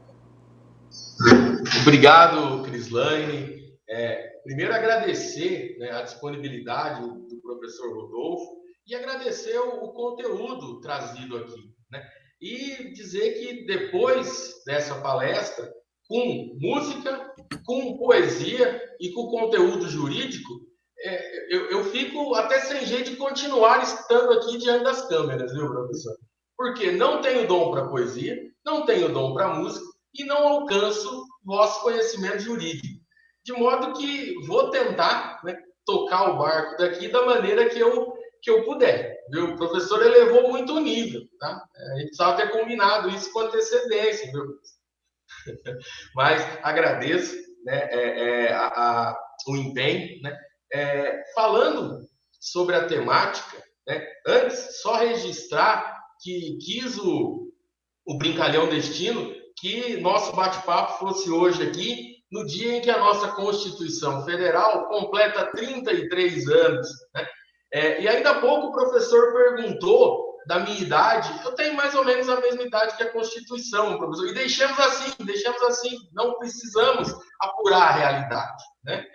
Obrigado, Crislane. Primeiro, agradecer, né, a disponibilidade do professor Rodolfo e agradecer o conteúdo trazido aqui, né? E dizer que depois dessa palestra, com música, com poesia e com conteúdo jurídico, eu fico até sem jeito de continuar estando aqui diante das câmeras, viu, professor? Porque não tenho dom para poesia, não tenho dom para música e não alcanço vosso conhecimento jurídico. De modo que vou tentar, né, tocar o barco daqui da maneira que eu puder. Viu? O professor elevou muito o nível, tá? A gente precisava ter combinado isso com antecedência, viu? Mas agradeço, né, o empenho, né? Falando sobre a temática, né, antes, só registrar que quis o Brincalhão Destino que nosso bate-papo fosse hoje aqui, no dia em que a nossa Constituição Federal completa 33 anos. Né? E ainda há pouco o professor perguntou da minha idade. Eu tenho mais ou menos a mesma idade que a Constituição, professor. E deixamos assim. Não precisamos apurar a realidade. Né?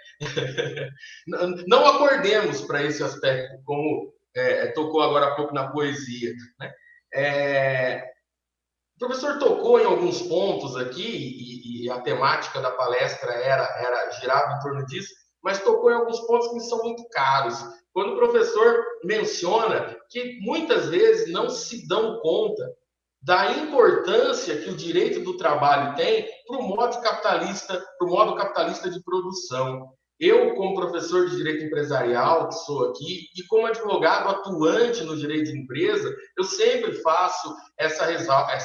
Não acordemos para esse aspecto, como tocou agora há pouco na poesia. Né? O professor tocou em alguns pontos aqui, e a temática da palestra girava em torno disso, mas tocou em alguns pontos que me são muito caros. Quando o professor menciona que muitas vezes não se dão conta da importância que o direito do trabalho tem para o modo capitalista de produção. Eu, como professor de direito empresarial, que sou aqui, e como advogado atuante no direito de empresa, eu sempre faço essa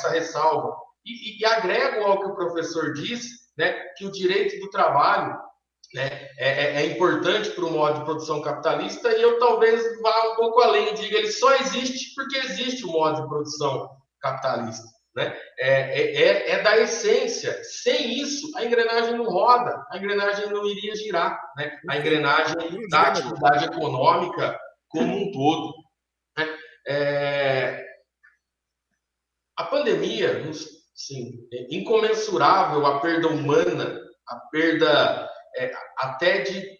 ressalva. E agrego ao que o professor disse, né, que o direito do trabalho, né, é importante para o modo de produção capitalista, e eu talvez vá um pouco além e diga, ele só existe porque existe o modo de produção capitalista. Né? É da essência. Sem isso, a engrenagem não roda, a engrenagem não iria girar, né? A engrenagem da atividade econômica como um todo. Né? A pandemia, sim, é incomensurável a perda humana, a perda até de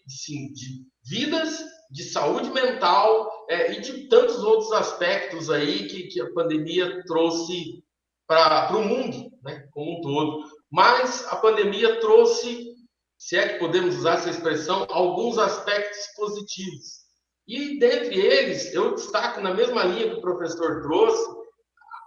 vidas, de saúde mental e de tantos outros aspectos aí que a pandemia trouxe para o mundo, né, como um todo. Mas a pandemia trouxe, se é que podemos usar essa expressão, alguns aspectos positivos. E, dentre eles, eu destaco na mesma linha que o professor trouxe,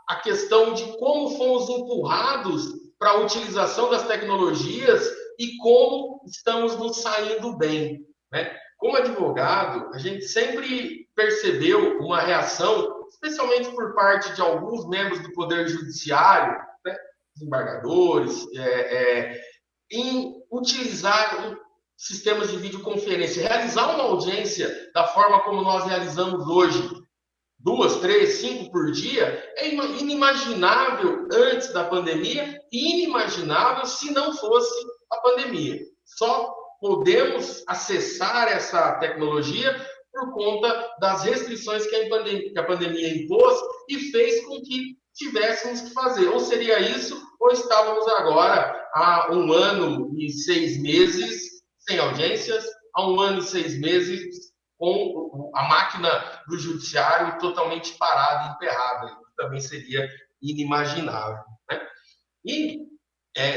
a questão de como fomos empurrados para a utilização das tecnologias e como estamos nos saindo bem. Né? Como advogado, a gente sempre percebeu uma reação, especialmente por parte de alguns membros do Poder Judiciário, né, desembargadores, em utilizar sistemas de videoconferência, realizar uma audiência da forma como nós realizamos hoje, 2, 3, 5 por dia, é inimaginável antes da pandemia e inimaginável se não fosse a pandemia. Só podemos acessar essa tecnologia por conta das restrições que a pandemia impôs e fez com que tivéssemos que fazer. Ou seria isso, ou estávamos agora há 1 ano e 6 meses sem audiências, há 1 ano e 6 meses com a máquina do judiciário totalmente parada, emperrada. Também seria inimaginável. Né? E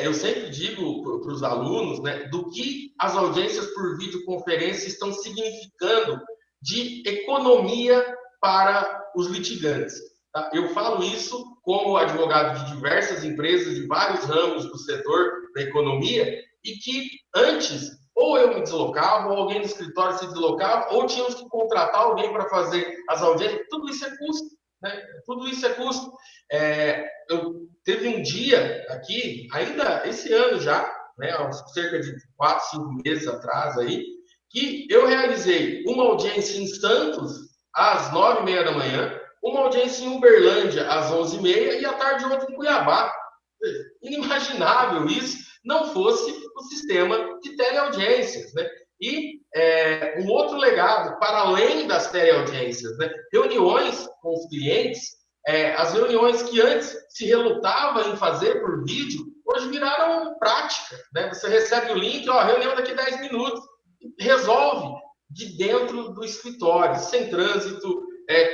eu sempre digo para os alunos, né, do que as audiências por videoconferência estão significando de economia para os litigantes. Tá? Eu falo isso como advogado de diversas empresas, de vários ramos do setor da economia, e que antes, ou eu me deslocava, ou alguém do escritório se deslocava, ou tínhamos que contratar alguém para fazer as audiências. Tudo isso é custo. Né? Tudo isso é custo. Teve um dia aqui, ainda esse ano já, né, há cerca de 4, 5 meses atrás, aí, que eu realizei uma audiência em Santos às 9h30 da manhã, uma audiência em Uberlândia às 11h30 e à tarde outra em Cuiabá. Inimaginável isso, não fosse o sistema de teleaudiências, né? E um outro legado, para além das teleaudiências, né? Reuniões com os clientes, as reuniões que antes se relutava em fazer por vídeo, hoje viraram prática, né? Você recebe o link, reunião daqui 10 minutos, resolve de dentro do escritório, sem trânsito,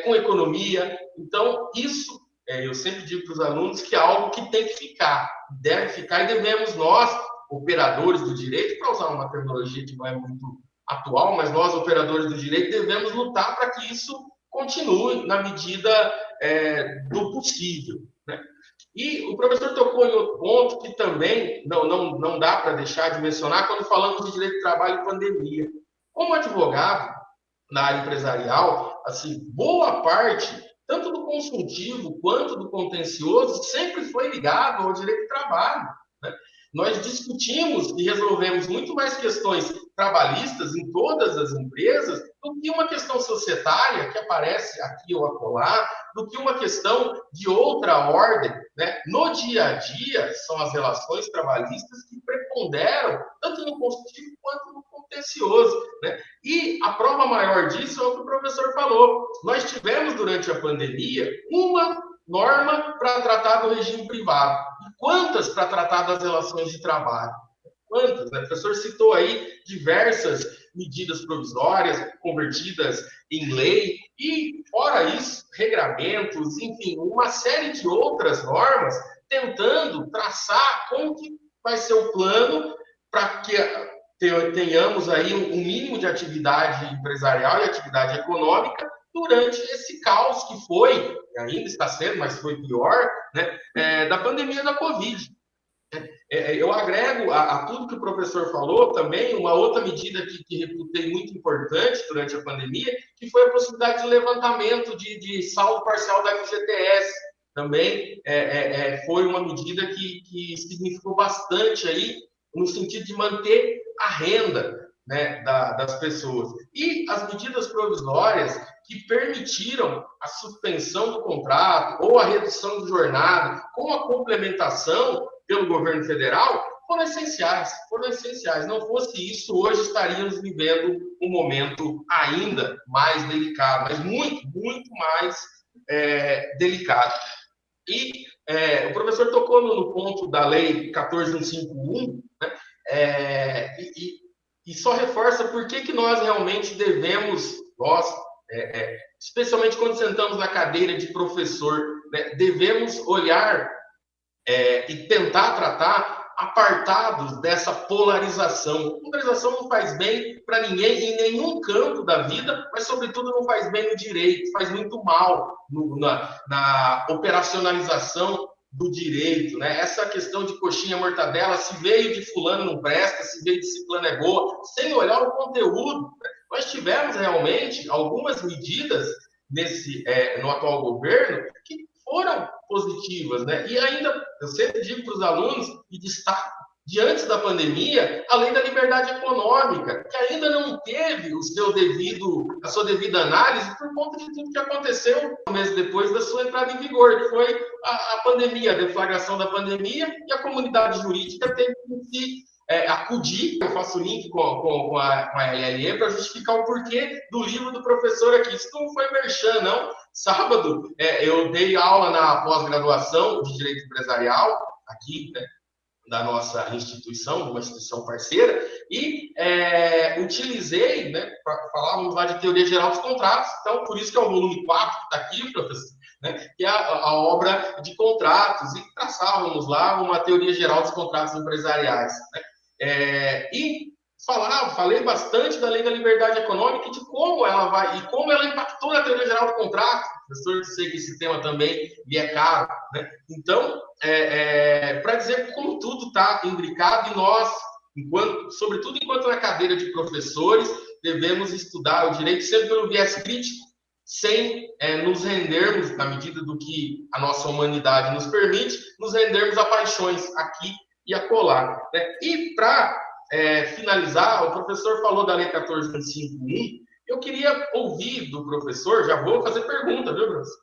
com economia. Então, isso, eu sempre digo para os alunos que é algo que tem que ficar, deve ficar, e devemos nós, operadores do direito, para usar uma terminologia que não é muito atual, mas nós, operadores do direito, devemos lutar para que isso continue na medida do possível, né? E o professor tocou em outro ponto que também não dá para deixar de mencionar quando falamos de direito do trabalho e pandemia. Como advogado na área empresarial, assim, boa parte, tanto do consultivo quanto do contencioso, sempre foi ligado ao direito do trabalho, né? Nós discutimos e resolvemos muito mais questões trabalhistas em todas as empresas do que uma questão societária que aparece aqui ou acolá, do que uma questão de outra ordem, né? No dia a dia, são as relações trabalhistas que preponderam tanto no consultivo quanto no contencioso, né? E a prova maior disso é o que o professor falou. Nós tivemos, durante a pandemia, uma norma para tratar do regime privado. E quantas para tratar das relações de trabalho? Quantas, né? O professor citou aí diversas medidas provisórias convertidas em lei e, fora isso, regramentos, enfim, uma série de outras normas tentando traçar como que vai ser o plano para que tenhamos aí um mínimo de atividade empresarial e atividade econômica durante esse caos que foi, ainda está sendo, mas foi pior, né, da pandemia da Covid. Eu agrego a tudo que o professor falou também uma outra medida que reputei muito importante durante a pandemia, que foi a possibilidade de levantamento de saldo parcial da FGTS. Também foi uma medida que significou bastante aí, no sentido de manter a renda, né, das pessoas. E as medidas provisórias que permitiram a suspensão do contrato ou a redução de jornada com a complementação pelo governo federal foram essenciais. Não fosse isso, hoje estaríamos vivendo um momento ainda mais delicado, mas muito, muito mais delicado. E o professor tocou no ponto da lei 14.151, né? E só reforça por que nós realmente devemos, especialmente quando sentamos na cadeira de professor, né, devemos olhar e tentar tratar apartados dessa polarização. A polarização não faz bem para ninguém, em nenhum campo da vida, mas, sobretudo, não faz bem no direito, faz muito mal na operacionalização do direito, né? Essa questão de coxinha mortadela, se veio de fulano não presta, se veio de ciclano é boa, sem olhar o conteúdo, né? Nós tivemos realmente algumas medidas no atual governo que foram positivas, né? E ainda, eu sempre digo para os alunos, e destaco, diante da pandemia, a lei da liberdade econômica, que ainda não teve a sua devida análise por conta de tudo que aconteceu um mês depois da sua entrada em vigor, que foi a pandemia, a deflagração da pandemia, e a comunidade jurídica teve que se acudir. Eu faço o link com a LLE para justificar o porquê do livro do professor aqui. Isso não foi merchan, não. Sábado, eu dei aula na pós-graduação de Direito Empresarial, aqui, né, da nossa instituição, uma instituição parceira, e utilizei, né, falávamos lá de teoria geral dos contratos, então, por isso que é o volume 4 que está aqui, professor, né, que é a obra de contratos, e traçávamos lá uma teoria geral dos contratos empresariais. Né? E falei bastante da Lei da Liberdade Econômica e de como ela vai, e como ela impactou na teoria geral do contrato. Professor, eu sei que esse tema também lhe é caro, né? Então, para dizer como tudo está imbricado, e nós, sobretudo enquanto na cadeira de professores, devemos estudar o direito sempre pelo viés crítico, sem nos rendermos, na medida do que a nossa humanidade nos permite, nos rendermos a paixões aqui e acolá. Né? E para finalizar, o professor falou da Lei 14.151, eu queria ouvir do professor, já vou fazer pergunta, viu, professor?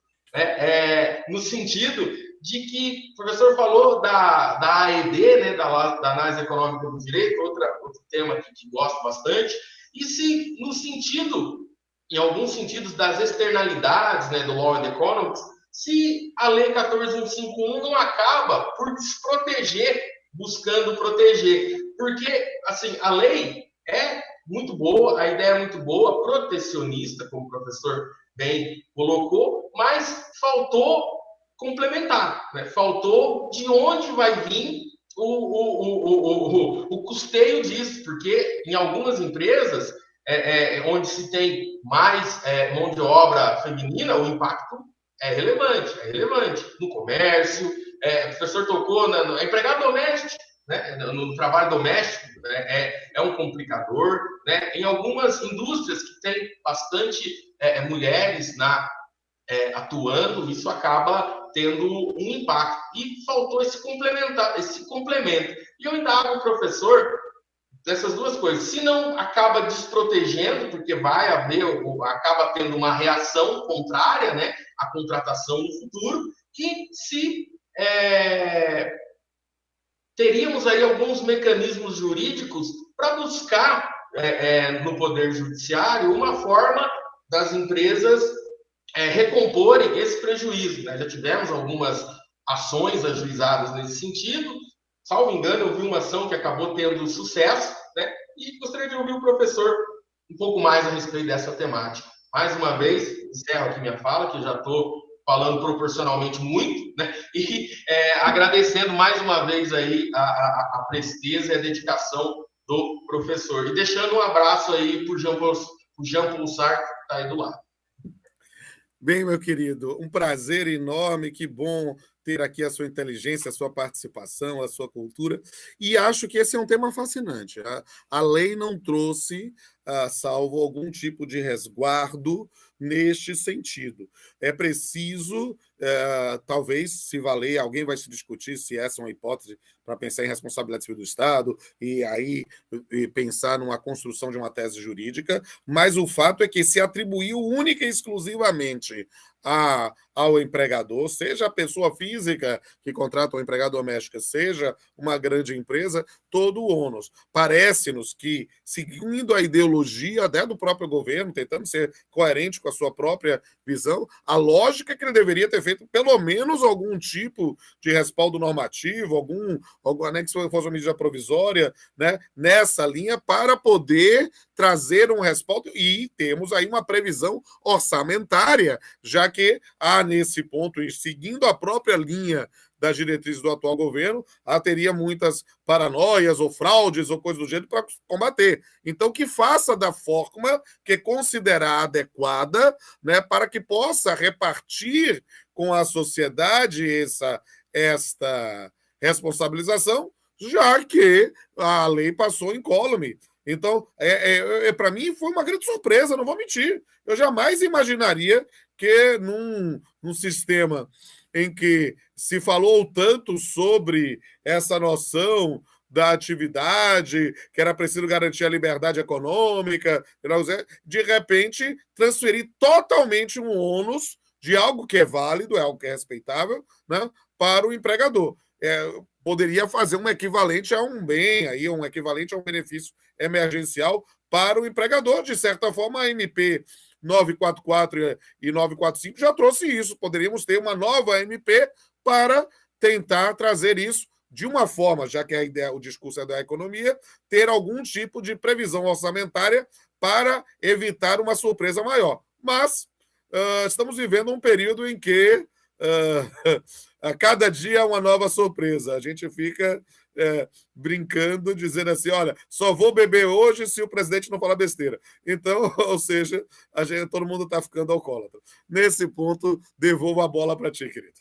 No sentido de que o professor falou da AED, né, da Análise Econômica do Direito, outro tema que gosto bastante, e se no sentido, em alguns sentidos, das externalidades, né, do Law and Economics, se a Lei 14.151 não acaba por desproteger, buscando proteger. Porque, assim, a lei é muito boa, a ideia é muito boa, protecionista, como o professor bem colocou, mas faltou complementar, né? Faltou de onde vai vir o custeio disso, porque em algumas empresas, onde se tem mais mão de obra feminina, o impacto é relevante. No comércio, o professor tocou no empregado doméstico, né? No trabalho doméstico, é um complicador, né? Em algumas indústrias que tem bastante mulheres atuando, isso acaba tendo um impacto. E faltou esse complemento. E eu indago ao professor dessas duas coisas. Se não acaba desprotegendo, porque acaba tendo uma reação contrária, né, à contratação no futuro, e se teríamos aí alguns mecanismos jurídicos para buscar no Poder Judiciário uma forma das empresas recomporem esse prejuízo. Né? Já tivemos algumas ações ajuizadas nesse sentido. Salvo engano, eu vi uma ação que acabou tendo sucesso, né? E gostaria de ouvir o professor um pouco mais a respeito dessa temática. Mais uma vez, encerro aqui minha fala, que eu já estou falando proporcionalmente muito, né? E agradecendo mais uma vez aí a presteza e a dedicação do professor. E deixando um abraço aí para o Jean Paul Sartre, que está aí do lado. Bem, meu querido, um prazer enorme, que bom ter aqui a sua inteligência, a sua participação, a sua cultura, e acho que esse é um tema fascinante. A lei não trouxe, salvo algum tipo de resguardo neste sentido. É preciso, talvez, se valer, alguém vai se discutir se essa é uma hipótese para pensar em responsabilidade civil do Estado e aí pensar numa construção de uma tese jurídica, mas o fato é que se atribuiu única e exclusivamente ao empregador, seja a pessoa física que contrata um empregado doméstico, seja uma grande empresa, todo o ônus. Parece-nos que, seguindo a ideologia até do próprio governo, tentando ser coerente com a sua própria visão, a lógica é que ele deveria ter feito pelo menos algum tipo de respaldo normativo, algum anexo que fosse uma medida provisória, né, nessa linha, para poder trazer um respaldo, e temos aí uma previsão orçamentária, já que há nesse ponto, e seguindo a própria linha das diretrizes do atual governo, teria muitas paranoias ou fraudes ou coisas do gênero para combater. Então, que faça da forma que considerar adequada, né, para que possa repartir com a sociedade esta responsabilização, já que a lei passou incólume. Então, para mim, foi uma grande surpresa, não vou mentir. Eu jamais imaginaria que num sistema em que se falou tanto sobre essa noção da atividade, que era preciso garantir a liberdade econômica, de repente transferir totalmente um ônus de algo que é válido, é algo que é respeitável, né, para o empregador. Poderia fazer um equivalente a um bem, aí, um equivalente a um benefício emergencial para o empregador. De certa forma, a MP 944 e 945 já trouxe isso. Poderíamos ter uma nova MP para tentar trazer isso de uma forma, já que o discurso é da economia, ter algum tipo de previsão orçamentária para evitar uma surpresa maior. Mas estamos vivendo um período em que a cada dia é uma nova surpresa. A gente fica brincando, dizendo assim, olha, só vou beber hoje se o presidente não falar besteira. Então, ou seja, todo mundo está ficando alcoólatra. Nesse ponto, devolvo a bola para ti, querido.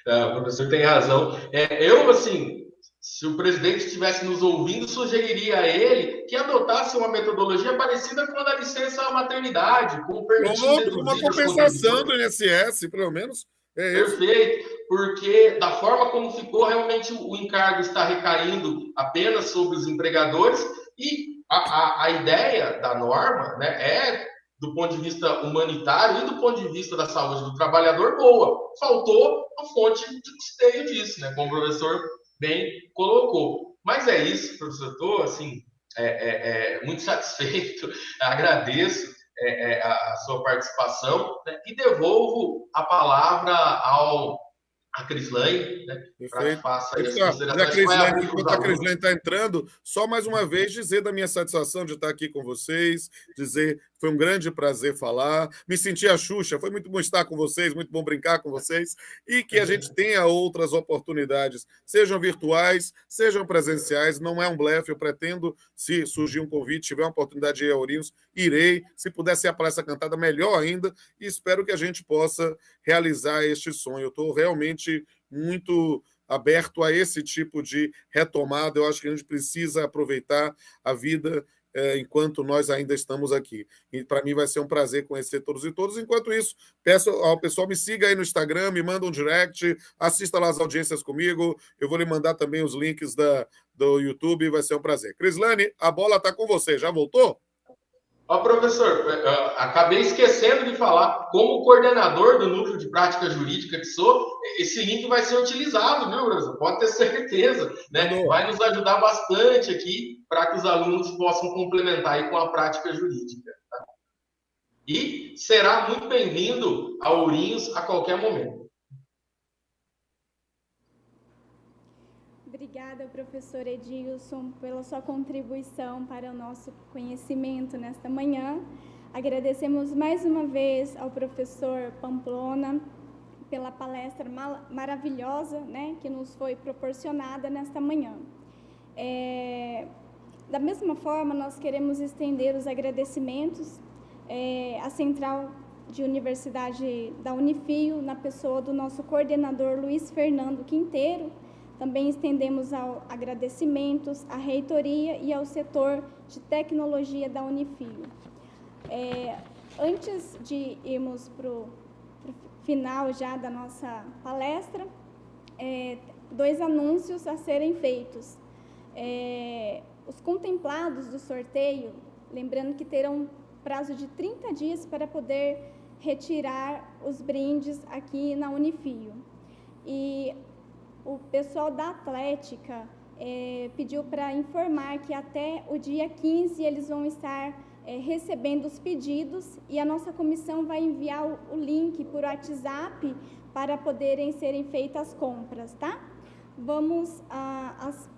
O professor tem razão. Eu, assim, se o presidente estivesse nos ouvindo, sugeriria a ele que adotasse uma metodologia parecida com a da licença maternidade, como permitindo deduzir uma compensação do INSS, pelo menos. Perfeito, porque da forma como ficou, realmente o encargo está recaindo apenas sobre os empregadores e a ideia da norma, né, é, do ponto de vista humanitário e do ponto de vista da saúde do trabalhador, boa. Faltou a fonte de custeio disso, né, como o professor bem colocou. Mas é isso, professor, estou assim, muito satisfeito, agradeço a sua participação, né, e devolvo a palavra a Crislane, né, para que faça as considerações. Enquanto a Crislane está entrando, só mais uma vez dizer da minha satisfação de estar aqui com vocês, dizer que foi um grande prazer falar, me senti a Xuxa, foi muito bom estar com vocês, muito bom brincar com vocês, e que a gente tenha outras oportunidades, sejam virtuais, sejam presenciais, não é um blefe, eu pretendo, se surgir um convite, tiver uma oportunidade de ir a Ourinhos, irei, se puder ser a Palestra Cantada, melhor ainda, e espero que a gente possa realizar este sonho. Eu estou realmente muito aberto a esse tipo de retomada. Eu acho que a gente precisa aproveitar a vida enquanto nós ainda estamos aqui. E para mim vai ser um prazer conhecer todos e todas. Enquanto isso, peço ao pessoal, me siga aí no Instagram, me manda um direct, assista lá as audiências comigo. Eu vou lhe mandar também os links do YouTube, vai ser um prazer. Crislane, a bola está com você. Já voltou? Ó, professor, acabei esquecendo de falar, como coordenador do Núcleo de Prática Jurídica que sou, esse link vai ser utilizado, viu, professor? Pode ter certeza, né? Vai nos ajudar bastante aqui para que os alunos possam complementar aí com a prática jurídica. Tá? E será muito bem-vindo a Ourinhos a qualquer momento. Obrigada, professor Edilson, pela sua contribuição para o nosso conhecimento nesta manhã. Agradecemos mais uma vez ao professor Pamplona pela palestra maravilhosa, né, que nos foi proporcionada nesta manhã. Da mesma forma, nós queremos estender os agradecimentos à Central de Universidade da Unifio, na pessoa do nosso coordenador Luiz Fernando Quinteiro. Também estendemos agradecimentos à reitoria e ao setor de tecnologia da Unifio. Antes de irmos para o final já da nossa palestra, 2 anúncios a serem feitos. Os contemplados do sorteio, lembrando que terão prazo de 30 dias para poder retirar os brindes aqui na Unifio. E o pessoal da Atlética pediu para informar que até o dia 15 eles vão estar recebendo os pedidos e a nossa comissão vai enviar o link por WhatsApp para poderem serem feitas as compras, tá? Vamos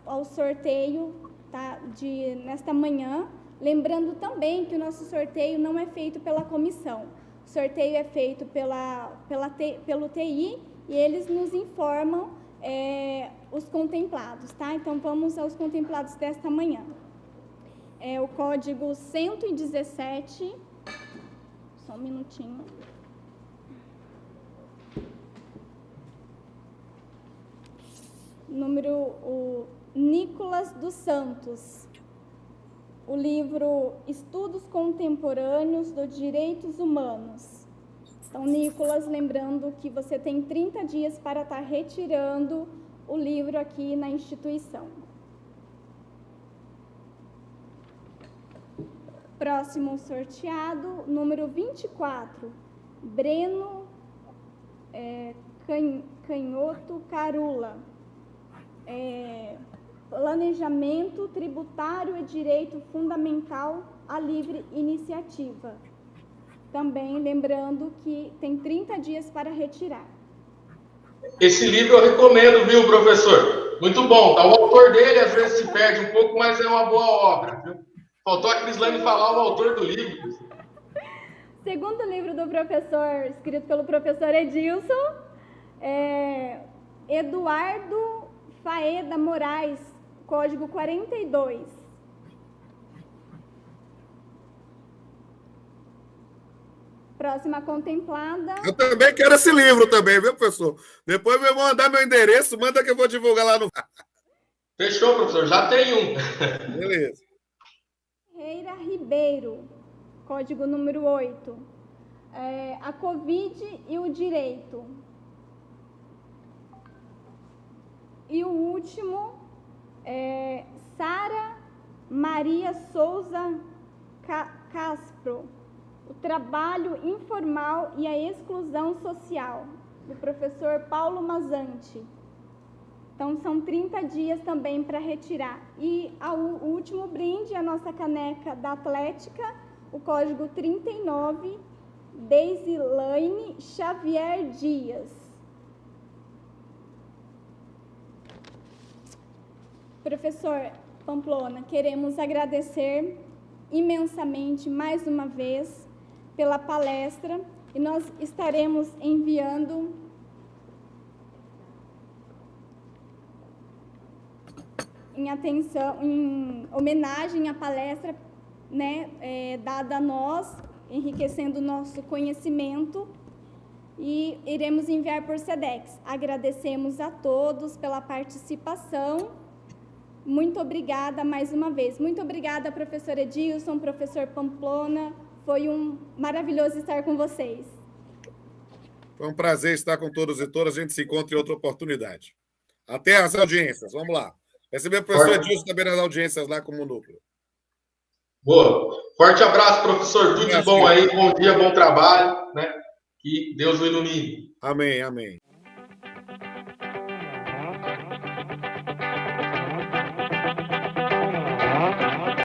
ao sorteio, tá, nesta manhã, lembrando também que o nosso sorteio não é feito pela comissão, o sorteio é feito pelo TI e eles nos informam os contemplados, tá? Então, vamos aos contemplados desta manhã. O código 117, só um minutinho. O Nicolas dos Santos. O livro Estudos Contemporâneos dos Direitos Humanos. Então, Nicolas, lembrando que você tem 30 dias para estar retirando o livro aqui na instituição. Próximo sorteado, número 24, Breno Canhoto Carula. Planejamento Tributário e Direito Fundamental à Livre Iniciativa. Também lembrando que tem 30 dias para retirar. Esse livro eu recomendo, viu, professor? Muito bom. O autor dele às vezes se perde um pouco, mas é uma boa obra, viu? Faltou a Crislane falar o autor do livro. Segundo livro do professor, escrito pelo professor Edilson, Eduardo Faeda Moraes, código 42. Próxima contemplada. Eu também quero esse livro também, viu, professor? Depois me mandar meu endereço, manda que eu vou divulgar lá no... Fechou, professor. Já tem um. Beleza. Reira Ribeiro, código número 8. A Covid e o direito. E o último, Sara Maria Souza Castro, o trabalho informal e a exclusão social, do professor Paulo Mazanti. Então, são 30 dias também para retirar. E o último brinde, a nossa caneca da Atlética, o código 39, Deisilane Xavier Dias. Professor Pamplona, queremos agradecer imensamente, mais uma vez, pela palestra, e nós estaremos enviando em homenagem à palestra, né, dada a nós, enriquecendo o nosso conhecimento, e iremos enviar por SEDEX. Agradecemos a todos pela participação. Muito obrigada mais uma vez. Muito obrigada, professor Edilson, professor Pamplona. Foi maravilhoso estar com vocês. Foi um prazer estar com todos e todas. A gente se encontra em outra oportunidade. Até as audiências. Vamos lá. Receber o professor Edilson também nas audiências lá como núcleo. Boa. Forte abraço, professor. Tudo de bom aí. Bom dia, bom trabalho, né? Que Deus o ilumine. Amém, amém.